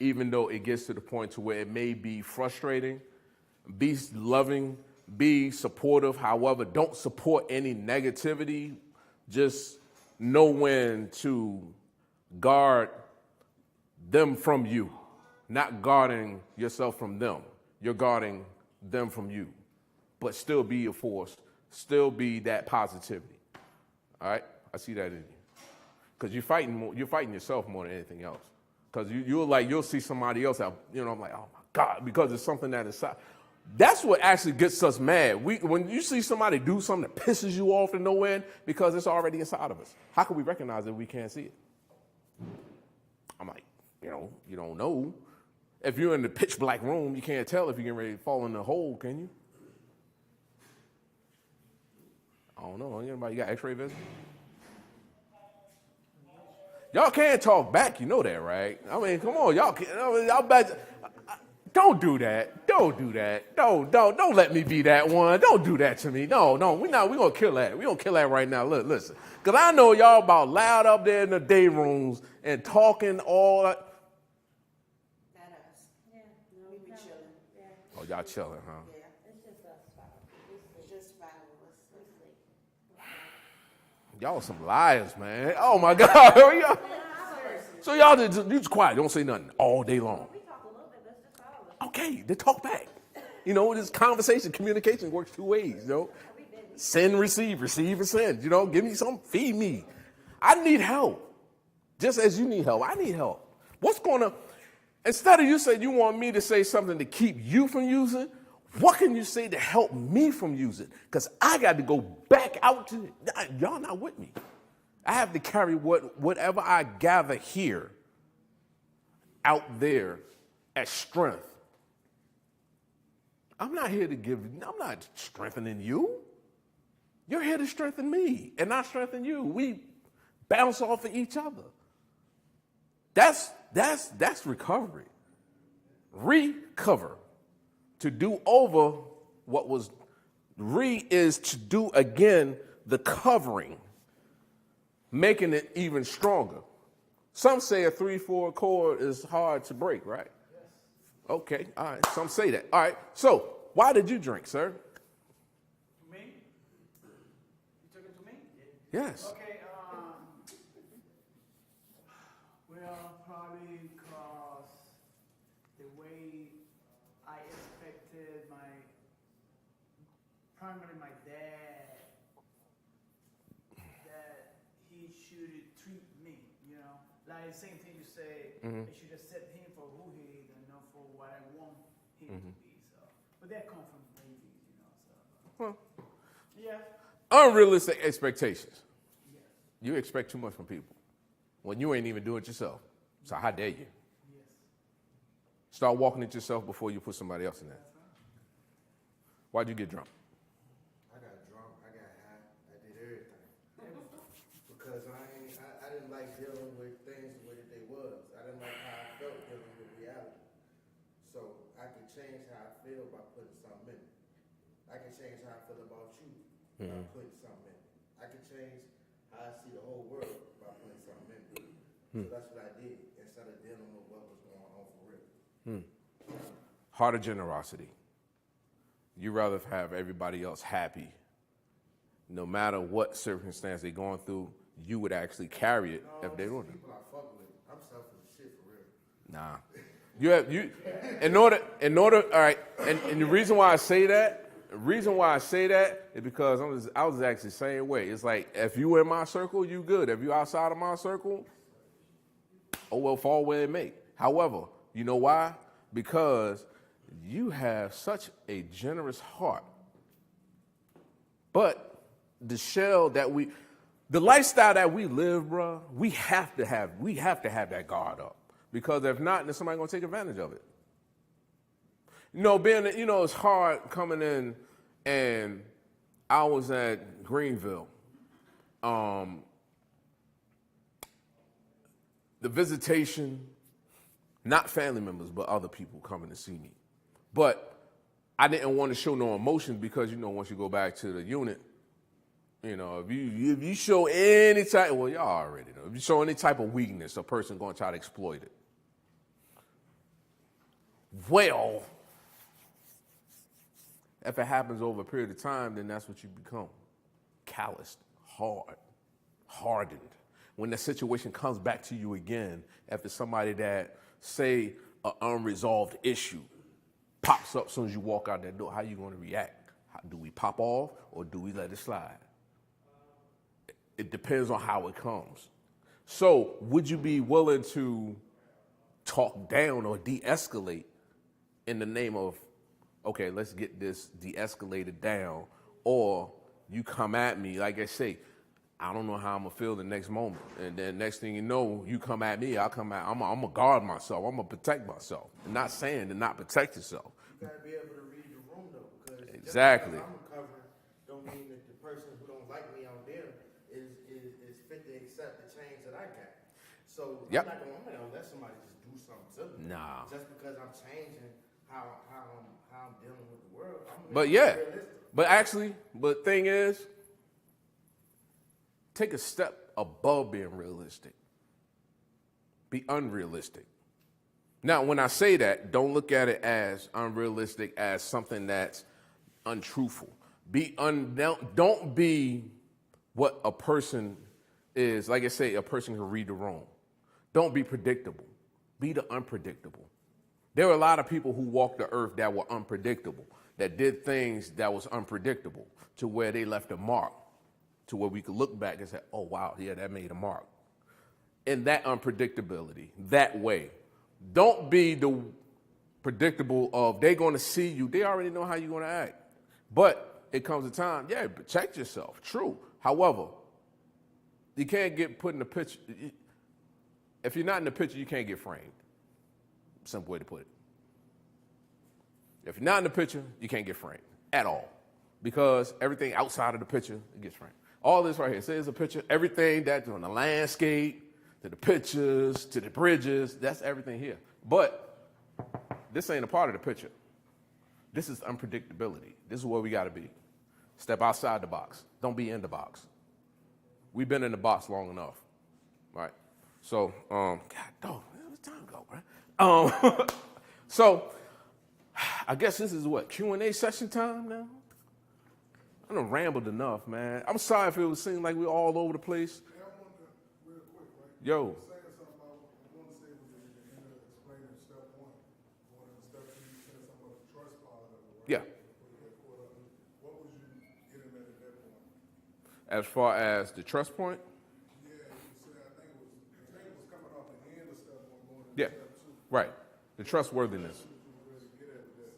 even though it gets to the point to where it may be frustrating. Be loving, be supportive. However, don't support any negativity. Just know when to guard them from you, not guarding yourself from them. You're guarding them from you, but still be a force, still be that positivity. All right, I see that in you, because you're fighting yourself more than anything else. Because you'll see somebody else out, I'm like, oh my God, because it's something that is. That's what actually gets us mad. When you see somebody do something that pisses you off to no end, because it's already inside of us. How can we recognize it if we can't see it? I'm like, you don't know. if you're in the pitch black room, you can't tell if you're getting ready to fall in the hole, can you? I don't know. Anybody got x-ray vision? Y'all can't talk back, you know that, right? I mean, come on, y'all bet. Don't do that. Don't do that. Don't let me be that one. Don't do that to me. No, we're gonna kill that. We're gonna kill that right now. Look, listen. Cause I know y'all about loud up there in the day rooms and talking all that. Not us. Yeah. No, we be chilling. Yeah. Oh, y'all chilling, huh? Yeah. It's just us five. It's just five of us. Y'all some liars, man. Oh my God. So y'all just quiet. Don't say nothing all day long. We talk a little bit, but it's just five of us. Okay, then talk back. You know, this conversation, communication works two ways, you know. Send, receive and send. You know, give me some, feed me. I need help. Just as you need help, I need help. What's going to, instead of you saying you want me to say something to keep you from using, what can you say to help me from using? Because I got to go back out to, y'all not with me. I have to carry whatever I gather here out there as strength. I'm not strengthening you. You're here to strengthen me and not strengthen you. We bounce off of each other. That's recovery. Recover. To do over what was is to do again the covering, making it even stronger. Some say a 3/4 chord is hard to break, right? Yes. Okay, all right. Some say that. All right. So, why did you drink, sir? To me? You talking to me? Yes. Okay, well, probably because the way I expected primarily my dad, that he should treat me, you know? Like the same thing you say, I should accept him for who he is and not for what I want him to be, so. But that comes from babies, you know, so. Yeah. Unrealistic expectations. Yes. You expect too much from people when you ain't even doing it yourself. So how dare you? Yes. Start walking it yourself before you put somebody else in there. Why'd you get drunk? I got drunk, I got high, I did everything. Because I didn't like dealing with things the way that they was. I didn't like how I felt dealing with reality. So I could change how I feel by putting something in it. I can change how I feel about you by putting something in it. I can change how I see the whole world by putting something in it. So that's what I did, instead of dealing with what was going on for real. Heart of generosity. You rather have everybody else happy. No matter what circumstance they're going through, you would actually carry it if they don't. People I fuck with, I'm selfish as shit for real. Nah. In order, all right, and the reason why I say that is because I was actually the same way. It's like, if you in my circle, you good. If you outside of my circle, oh well, fall where it may. However, you know why? Because you have such a generous heart. But the lifestyle that we live, bro, we have to have that guard up. Because if not, then somebody's gonna take advantage of it. You know, it's hard coming in, and I was at Greenville. The visitation, not family members, but other people coming to see me. But I didn't want to show no emotion because, once you go back to the unit, if you show any type, well, y'all already know. If you show any type of weakness, a person going to try to exploit it. Well, if it happens over a period of time, then that's what you become. Calloused, hardened. When the situation comes back to you again, after somebody that, say, an unresolved issue pops up as soon as you walk out that door, how you going to react? Do we pop off or do we let it slide? It depends on how it comes. So would you be willing to talk down or de-escalate in the name of, okay, let's get this de-escalated down, or you come at me, like I say, I don't know how I'm gonna feel the next moment. And then next thing you know, you come at me, I come at, I'm gonna guard myself. I'm gonna protect myself. I'm not saying to not protect yourself. You gotta be able to read the room though, because Exactly. just because I'm recovering don't mean that the person who don't like me out there is fit to accept the change that I got. So Yep. I'm not gonna let somebody just do something to me. Nah. Just because I'm changing how I'm dealing with the world. But yeah, but thing is, take a step above being realistic. Be unrealistic. Now, when I say that, don't look at it as unrealistic as something that's untruthful. Don't be what a person is. Like I say, a person can read the room. Don't be predictable. Be the unpredictable. There were a lot of people who walked the earth that were unpredictable, that did things that was unpredictable to where they left a mark, to where we could look back and say, oh, wow, yeah, that made a mark. In that unpredictability, that way. Don't be the predictable of they're going to see you. They already know how you're going to act. But it comes a time, yeah, protect yourself. True. However, you can't get put in the picture. If you're not in the picture, you can't get framed. Simple way to put it. If you're not in the picture, you can't get framed at all. Because everything outside of the picture, it gets framed. All this right here, say it's a picture, everything that's on the landscape, to the pictures, to the bridges, that's everything here. But this ain't a part of the picture. This is unpredictability. This is where we gotta be. Step outside the box. Don't be in the box. We've been in the box long enough, right? So, God, dog, where was time go, right? So, I guess this is what, Q&A session time now? I done rambled enough, man. I'm sorry if it would seem like we're all over the place. Yeah, I want to, real quick, right? Yo. Saying something about, I want to say it was at the end of explaining step one. One of the steps you said something about the trust part of it, right? Yeah. Before you got caught up. What was you getting at that point? As far as the trust point? Yeah, you said, I think it was coming off the end of step one, going into Yeah, step two. right. The trustworthiness. What you were ready to get at with that?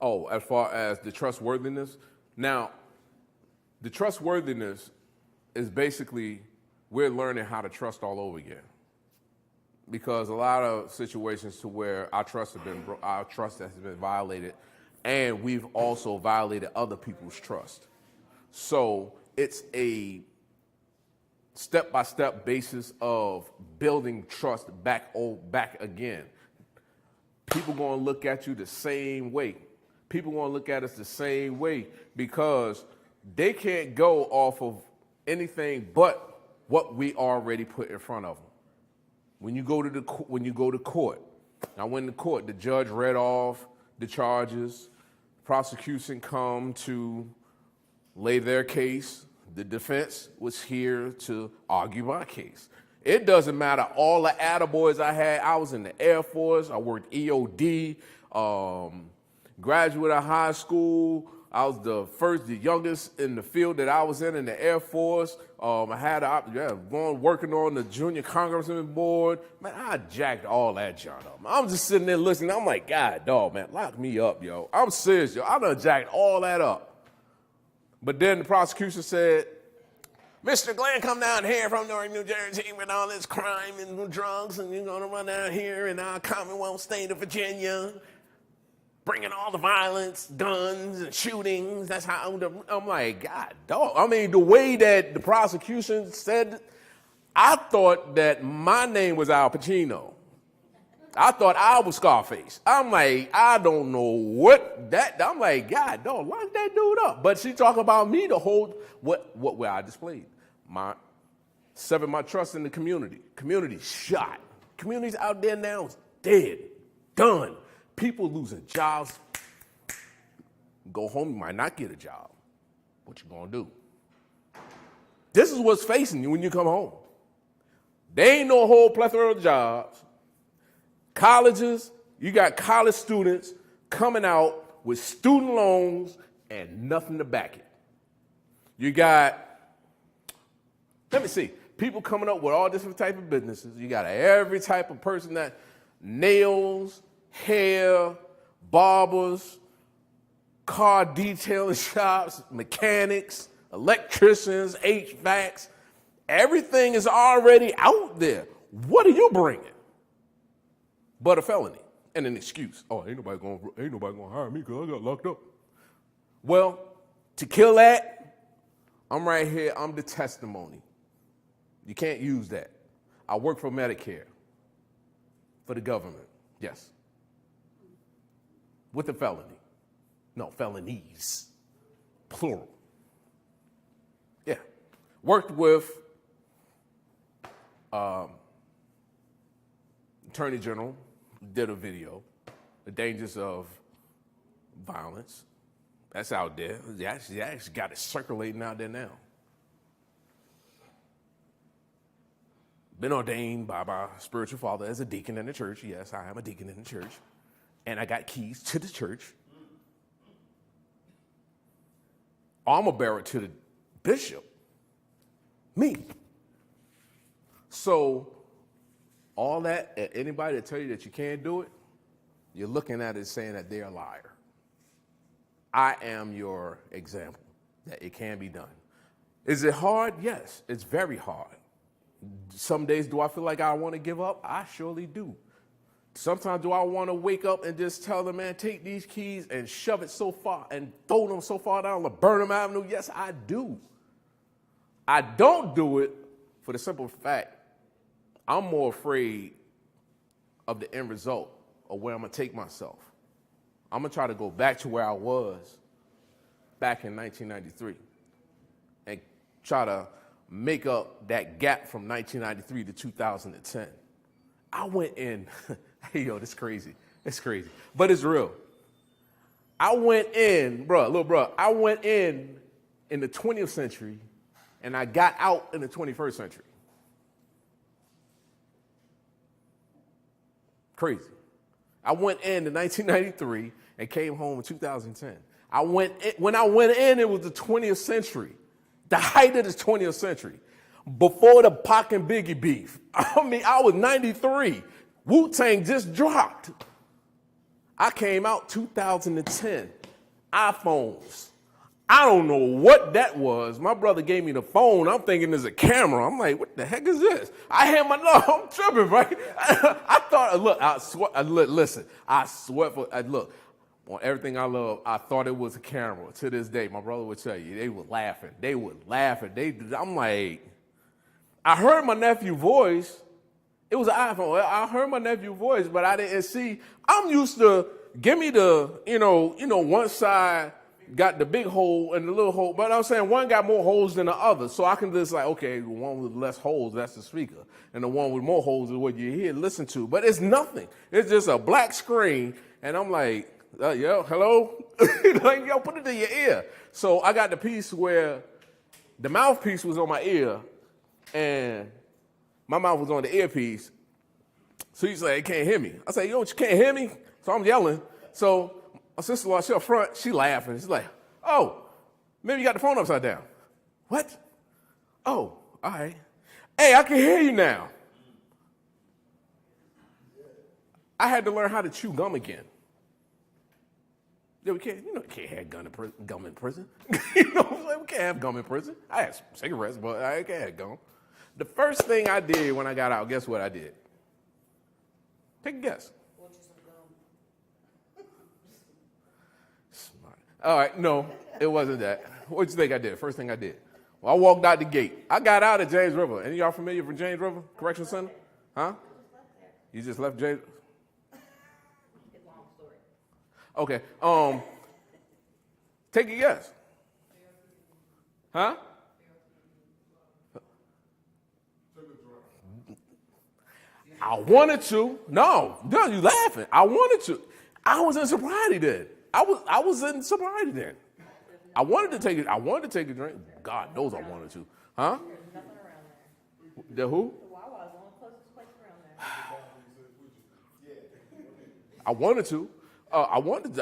Oh, as far as the trustworthiness? Now, the trustworthiness is basically we're learning how to trust all over again. Because a lot of situations to where our trust has been violated, and we've also violated other people's trust. So it's a step-by-step basis of building trust back again. People gonna look at you the same way. People gonna look at us the same way because they can't go off of anything but what we already put in front of them. When you go to court, I went to court. The judge read off the charges. Prosecution come to lay their case. The defense was here to argue my case. It doesn't matter all the attaboys I had. I was in the Air Force. I worked EOD. Graduate of high school. I was the youngest in the field that I was in the Air Force. I had going working on the Junior Congressman Board. Man, I jacked all that junk up. I'm just sitting there listening. I'm like, God, dog, man, lock me up, yo. I'm serious, yo. I done jacked all that up. But then the prosecution said, Mr. Glenn, come down here from North New Jersey with all this crime and drugs, and you're gonna run down here in our Commonwealth state of Virginia, bringing all the violence, guns, and shootings. That's how I'm like, God, dog. I mean, the way that the prosecution said, I thought that my name was Al Pacino. I thought I was Scarface. I'm like, I don't know what that. I'm like, God, dog, lock that dude up. But she talking about me to hold what I displayed. My trust in the community. Community shot. Communities out there now is dead, done. People losing jobs. Go home, you might not get a job. What you gonna do? This is what's facing you when you come home. There ain't no whole plethora of jobs. Colleges, you got college students coming out with student loans and nothing to back it. You got, let me see, people coming up with all different type of businesses. You got every type of person that nails, hair, barbers, car detailing shops, mechanics, electricians, HVACs. Everything is already out there. What are you bringing? But a felony and an excuse. Oh, ain't nobody gonna hire me because I got locked up. Well, to kill that, I'm right here. I'm the testimony. You can't use that. I work for Medicare, for the government. Yes. With a felony. No, felonies. Plural. Yeah. Worked with Attorney General, did a video, The Dangers of Violence. That's out there. They actually got it circulating out there now. Been ordained by my spiritual father as a deacon in the church. Yes, I am a deacon in the church. And I got keys to the church. Armor bearer to the bishop. Me. So, all that, anybody that tell you that you can't do it, you're looking at it saying that they're a liar. I am your example that it can be done. Is it hard? Yes, it's very hard. Some days do I feel like I want to give up? I surely do. Sometimes do I want to wake up and just tell the man, take these keys and shove it so far and throw them so far down the Burnham Avenue? Yes, I do. I don't do it for the simple fact I'm more afraid of the end result of where I'm going to take myself. I'm going to try to go back to where I was back in 1993 and try to make up that gap from 1993 to 2010. I went in, hey, yo, this is crazy. It's crazy, but it's real. I went in, I went in the 20th century and I got out in the 21st century. Crazy. I went in 1993 and came home in 2010. When I went in, it was the 20th century, the height of the 20th century, before the Pac and Biggie beef. I mean, I was 93. Wu-Tang just dropped. I came out 2010. iPhones. I don't know what that was. My brother gave me the phone. I'm thinking there's a camera. I'm like, what the heck is this? I had I'm tripping, right? I thought, listen, I swear look, on everything I love, I thought it was a camera. To this day, my brother would tell you, they were laughing. I'm like, I heard my nephew's voice. It was an iPhone. I heard my nephew's voice, but I didn't see. I'm used to, give me the, one side got the big hole and the little hole, but I'm saying one got more holes than the other, so I can just like, okay, the one with less holes, that's the speaker, and the one with more holes is what you hear, listen to, but it's nothing. It's just a black screen, and I'm like, yo, hello? Like, yo, put it in your ear. So I got the piece where the mouthpiece was on my ear, and my mouth was on the earpiece, so he's like, he can't hear me. I say, yo, you can't hear me? So I'm yelling. So my sister-in-law, she up front, she laughing. She's like, oh, maybe you got the phone upside down. What? Oh, all right. Hey, I can hear you now. I had to learn how to chew gum again. Yeah, we can't, you can't have gum in prison. We can't have gum in prison. I had cigarettes, but I can't have gum. The first thing I did when I got out, guess what I did? Take a guess. Smart. All right, no, it wasn't that. What do you think I did? First thing I did. Well, I walked out the gate. I got out at James River. Any of y'all familiar with James River Correctional Center? Huh? You just left James? Okay. Take a guess. Huh? I wanted to. No, you laughing. I wanted to. I was in sobriety then. I was in sobriety then. I wanted to take it. I wanted to take a drink. God knows I wanted to. Huh? There's nothing around there. The who? The Wawa is the only closest place around there. I wanted to. I wanted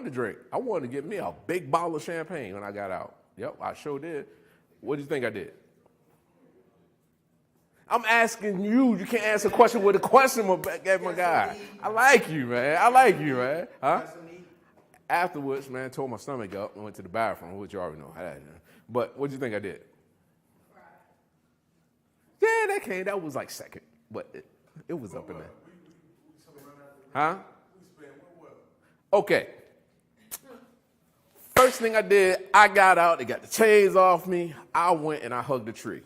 to drink. I wanted to get me a big bottle of champagne when I got out. Yep, I sure did. What do you think I did? I'm asking you. You can't answer a question with a question, my guy. I like you, man. Huh? Afterwards, man, tore my stomach up and went to the bathroom, which you already know. But what do you think I did? Yeah, that was like second, but it was up in there. Huh? Okay. First thing I did, I got out, they got the chains off me. I went and I hugged the tree.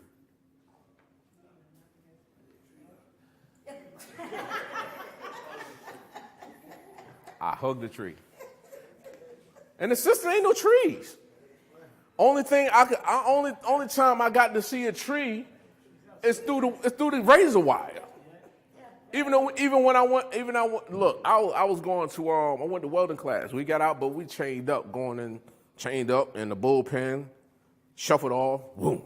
I hugged the tree. And the system ain't no trees. Only time I got to see a tree is through the razor wire. Look, I was going to I went to welding class. We got out, but we chained up in the bullpen, shuffled off, boom.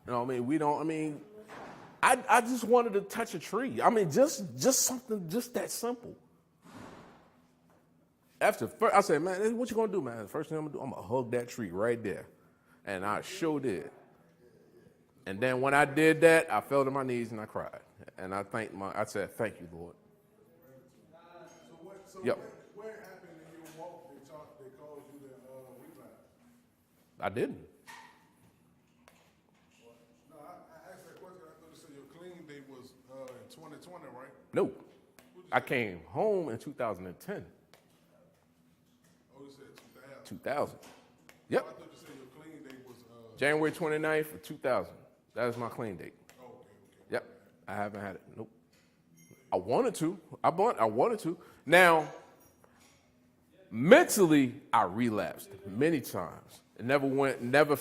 You know what I mean? I just wanted to touch a tree. I mean, just something just that simple. I said, man, what you gonna do, man? The first thing I'm gonna hug that tree right there. And I sure did. And then when I did that, I fell to my knees and I cried. And I said, thank you, Lord. Yep. What happened in your walk they caused you to relapse? I didn't. No, I asked that question. I thought you said your clean date was in 2020, right? No. I came home in 2010. Oh, you said 2000. 2000. Yep. I thought you said your clean date was January 29th of 2000. That is my clean date. Oh, okay. Yep. I haven't had it. Nope. I wanted to. I wanted to. Now, mentally, I relapsed many times. It never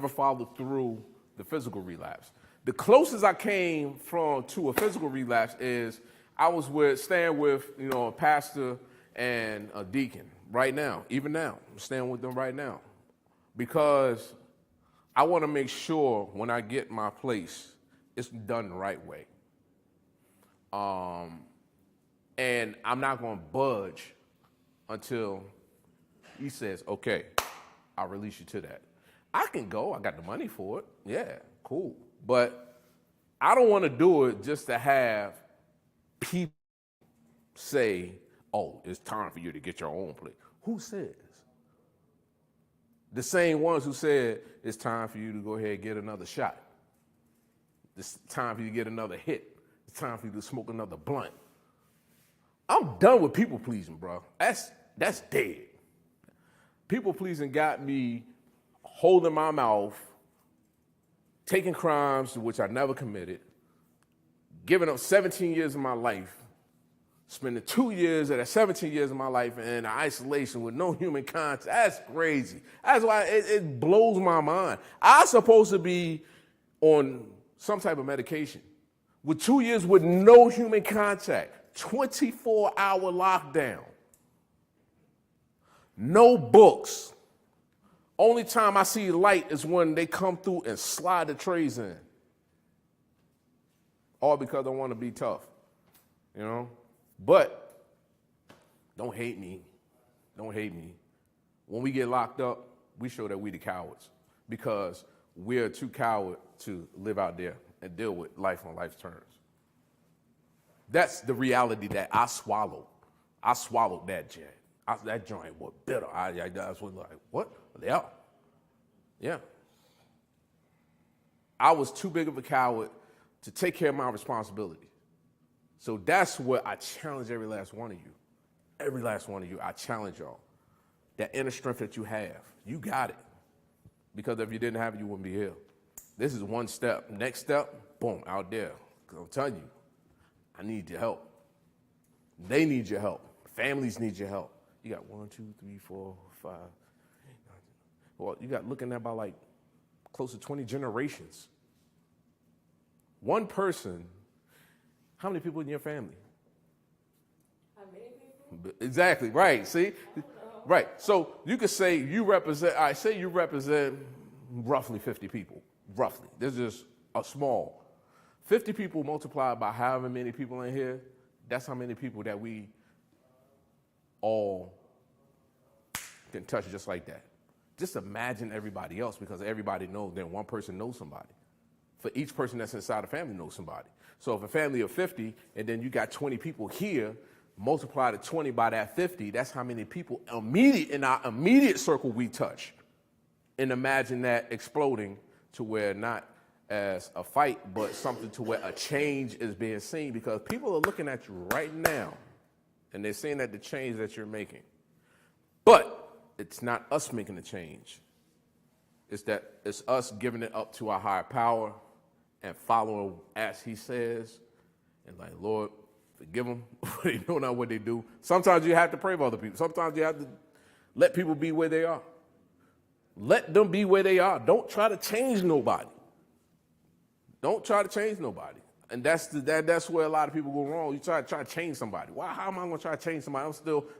followed through the physical relapse. The closest I came to a physical relapse is I was staying with a pastor and a deacon right now. Even now, I'm staying with them right now because I want to make sure when I get my place, it's done the right way. And I'm not going to budge until he says, okay, I'll release you to that. I can go. I got the money for it. Yeah, cool. But I don't want to do it just to have people say, oh, it's time for you to get your own place. Who says? The same ones who said it's time for you to go ahead and get another shot. It's time for you to get another hit. It's time for you to smoke another blunt. I'm done with people pleasing, bro. That's dead. People pleasing got me holding my mouth, taking crimes which I never committed, giving up 17 years of my life, spending 2 years out of 17 years of my life in isolation with no human contact. That's crazy. That's why it blows my mind. I'm supposed to be on some type of medication with 2 years with no human contact, 24-hour lockdown, no books. Only time I see light is when they come through and slide the trays in. All because I want to be tough, But don't hate me. Don't hate me. When we get locked up, we show that we the cowards because we're too coward to live out there and deal with life on life's terms. That's the reality that I swallowed. I swallowed that jet. That joint was bitter. I was like, what? Yeah. I was too big of a coward to take care of my responsibility. So that's what I challenge every last one of you. Every last one of you, I challenge y'all. That inner strength that you have, you got it. Because if you didn't have it, you wouldn't be here. This is one step. Next step, boom, out there. Because I'm telling you, I need your help. They need your help. Families need your help. You got 1, 2, 3, 4, 5. Well, you got looking at about like close to 20 generations. One person. How many people in your family? How many people? Exactly, right, see? Right, so you could say you represent roughly 50 people, roughly. This is a small. 50 people multiplied by however many people in here, that's how many people that we all can touch just like that. Just imagine everybody else because everybody knows that one person knows somebody. For each person that's inside a family knows somebody. So if a family of 50 and then you got 20 people here, multiply the 20 by that 50, that's how many people in our immediate circle we touch. and imagine that exploding to where not as a fight, but something to where a change is being seen, because people are looking at you right now and they're seeing that the change that you're making. But it's not us making the change. It's us giving it up to our higher power and following as he says, and like, Lord, forgive them, they know not what they do. Sometimes you have to pray for other people. Sometimes you have to let people be where they are. Let them be where they are. Don't try to change nobody. Don't try to change nobody. And that's where a lot of people go wrong. You try to change somebody. Why? How am I going to try to change somebody?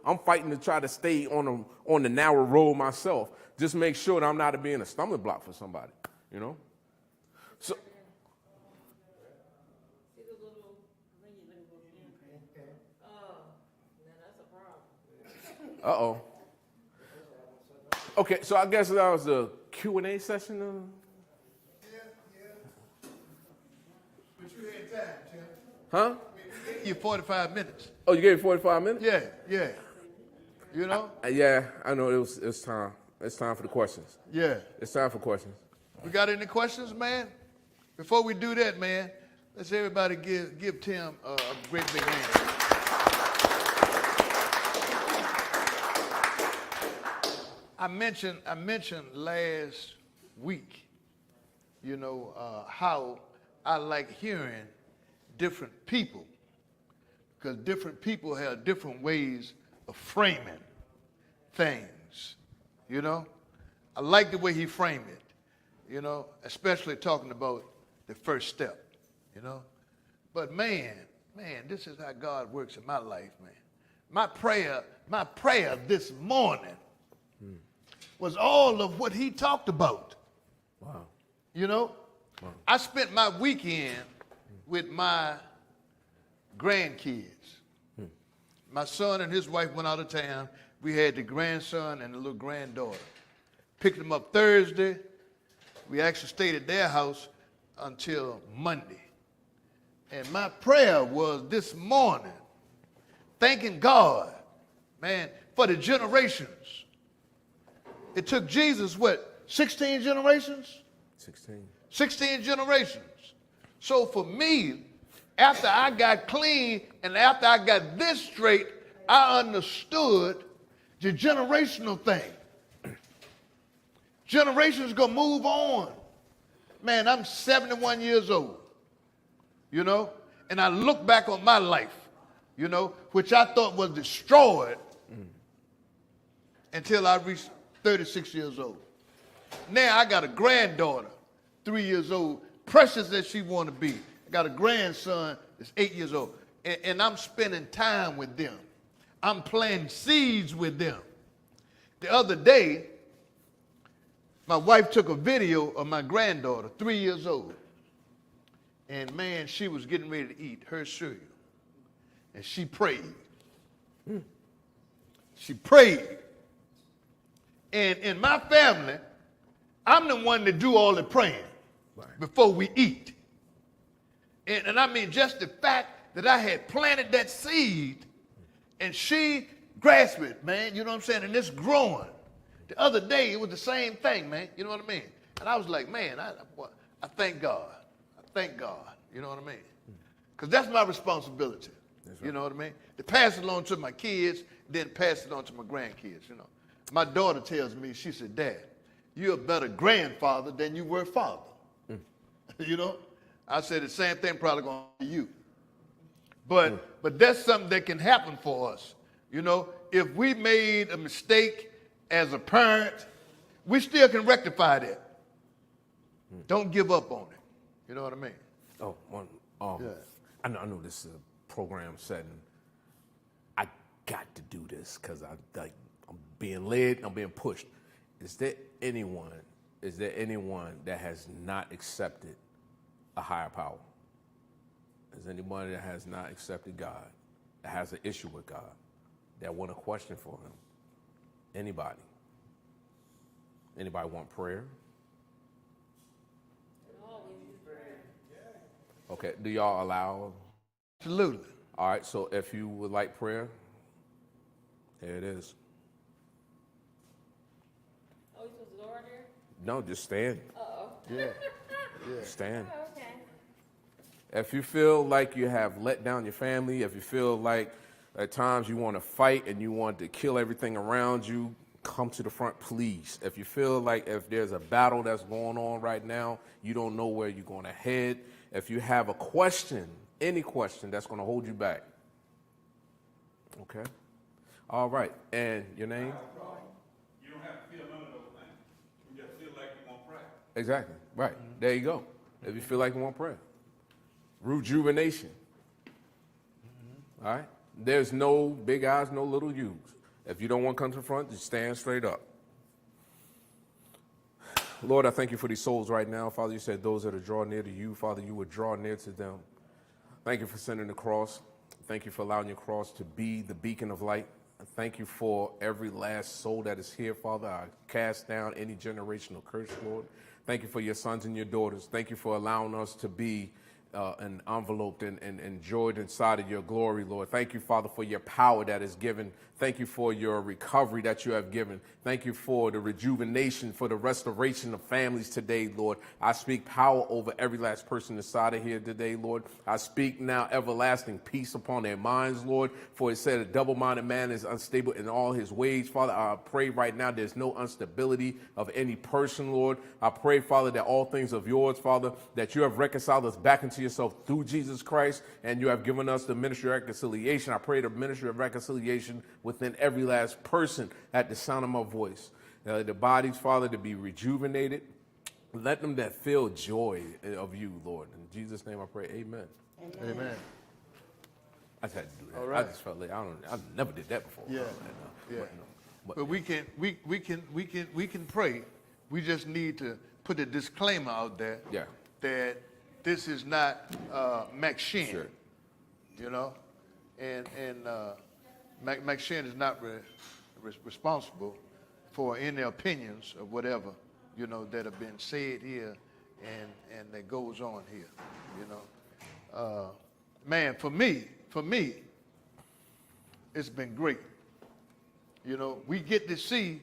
I'm fighting to try to stay on the narrow road myself. Just make sure that I'm not being a stumbling block for somebody. You know. So. Uh-oh. Okay, so I guess that was the Q&A session. But you had time, Tim. Huh? We gave you 45 minutes. Oh, you gave me 45 minutes? Yeah. You know? Yeah, I know it's time. It's time for the questions. Yeah. It's time for questions. We got any questions, man? Before we do that, man, let's everybody give Tim a great big hand. I mentioned last week, you know, how I like hearing different people, because different people have different ways of framing things, you know. I like the way he framed it, you know, especially talking about the first step, you know. But man, this is how God works in my life, man. My prayer this morning was all of what he talked about. Wow. You know? Wow. I spent my weekend with my grandkids. My son and his wife went out of town. We had the grandson and the little granddaughter. Picked them up Thursday. We actually stayed at their house until Monday. And my prayer was this morning, thanking God, man, for the generations. It took Jesus, 16 generations? 16 generations. So for me, after I got clean and after I got this straight, I understood the generational thing. Generations gonna move on. Man, I'm 71 years old, you know, and I look back on my life, you know, which I thought was destroyed until I reached 36 years old. Now I got a granddaughter, 3 years old, precious as she want to be. I got a grandson that's 8 years old, and I'm spending time with them. I'm planting seeds with them. The other day, my wife took a video of my granddaughter, 3 years old, and man, she was getting ready to eat her cereal, and she prayed. She prayed. And in my family, I'm the one that do all the praying before we eat. And I mean, just the fact that I had planted that seed and she grasped it, man, you know what I'm saying? And it's growing. The other day, it was the same thing, man. You know what I mean? And I was like, man, I thank God. I thank God. You know what I mean? Because that's my responsibility. That's right. You know what I mean? To pass it along to my kids, then pass it on to my grandkids, you know. My daughter tells me, she said, Dad, you're a better grandfather than you were father. You know? I said the same thing probably going to you. But that's something that can happen for us. You know, if we made a mistake as a parent, we still can rectify that. Don't give up on it. You know what I mean? Oh, yeah. I know this is a program setting. I got to do this because I'm being led, I'm being pushed. Is there anyone that has not accepted a higher power? Is there anyone that has not accepted God, that has an issue with God, that want a question for him? Anybody? Anybody want prayer? Okay, do y'all allow? Absolutely. All right, so if you would like prayer, here it is. Oh, you supposed to go right there? No, just stand. Yeah. Yeah. Stand. Okay. If you feel like you have let down your family, if you feel like at times you want to fight and you want to kill everything around you, come to the front, please. If you feel like if there's a battle that's going on right now, you don't know where you're going to head. If you have a question, any question that's going to hold you back. Okay? All right. And your name? You don't have to feel none of those things. You just feel like you want prayer. Exactly. Right. There you go. If you feel like you want prayer. Rejuvenation. All right? There's no big eyes, no little U's. If you don't want to come to the front, just stand straight up. Lord, I thank you for these souls right now. Father, you said those that are drawn near to you, Father, you would draw near to them. Thank you for sending the cross. Thank you for allowing your cross to be the beacon of light. Thank you for every last soul that is here, Father. I cast down any generational curse, Lord. Thank you for your sons and your daughters. Thank you for allowing us to be enveloped and enjoyed inside of your glory, Lord. Thank you, Father, for your power that is given. Thank you for your recovery that you have given. Thank you for the rejuvenation, for the restoration of families today, Lord. I speak power over every last person inside of here today, Lord. I speak now everlasting peace upon their minds, Lord. For it said a double-minded man is unstable in all his ways. Father, I pray right now there's no instability of any person, Lord. I pray, Father, that all things of yours, Father, that you have reconciled us back into yourself through Jesus Christ, and you have given us the ministry of reconciliation. I pray the ministry of reconciliation within every last person at the sound of my voice. The bodies, Father, to be rejuvenated. Let them that feel joy of you, Lord. In Jesus' name I pray, amen. Amen. I just had to do that. All right. I just felt like I never did that before. Yeah. Yeah. But But we can pray. We just need to put a disclaimer out there. Yeah. That this is not Mac Shin. Sure. You know, and Mac Shin is not responsible for any opinions of whatever, you know, that have been said here and that goes on here, you know. Man, for me, it's been great. You know, we get to see,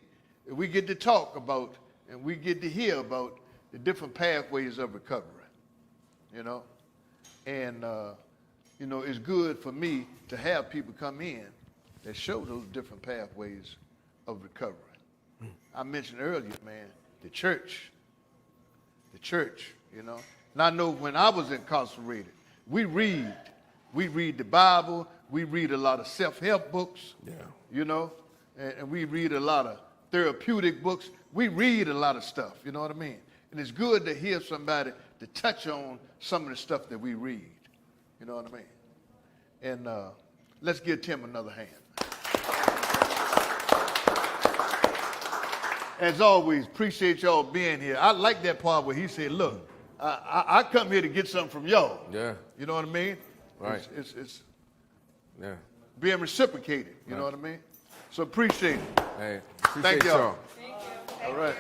we get to talk about, and we get to hear about the different pathways of recovery, you know. And, you know, it's good for me to have people come in that show those different pathways of recovery. I mentioned earlier, man, the church, you know. And I know when I was incarcerated, we read the Bible, we read a lot of self-help books, you know, and we read a lot of therapeutic books. We read a lot of stuff, you know what I mean? And it's good to hear somebody to touch on some of the stuff that we read, you know what I mean? And let's give Tim another hand. As always, appreciate y'all being here. I like that part where he said, look, I come here to get something from y'all. Yeah. You know what I mean? Right. It's Yeah. being reciprocated, you know what I mean? So appreciate it. Hey, Thank appreciate y'all. y'all. All right.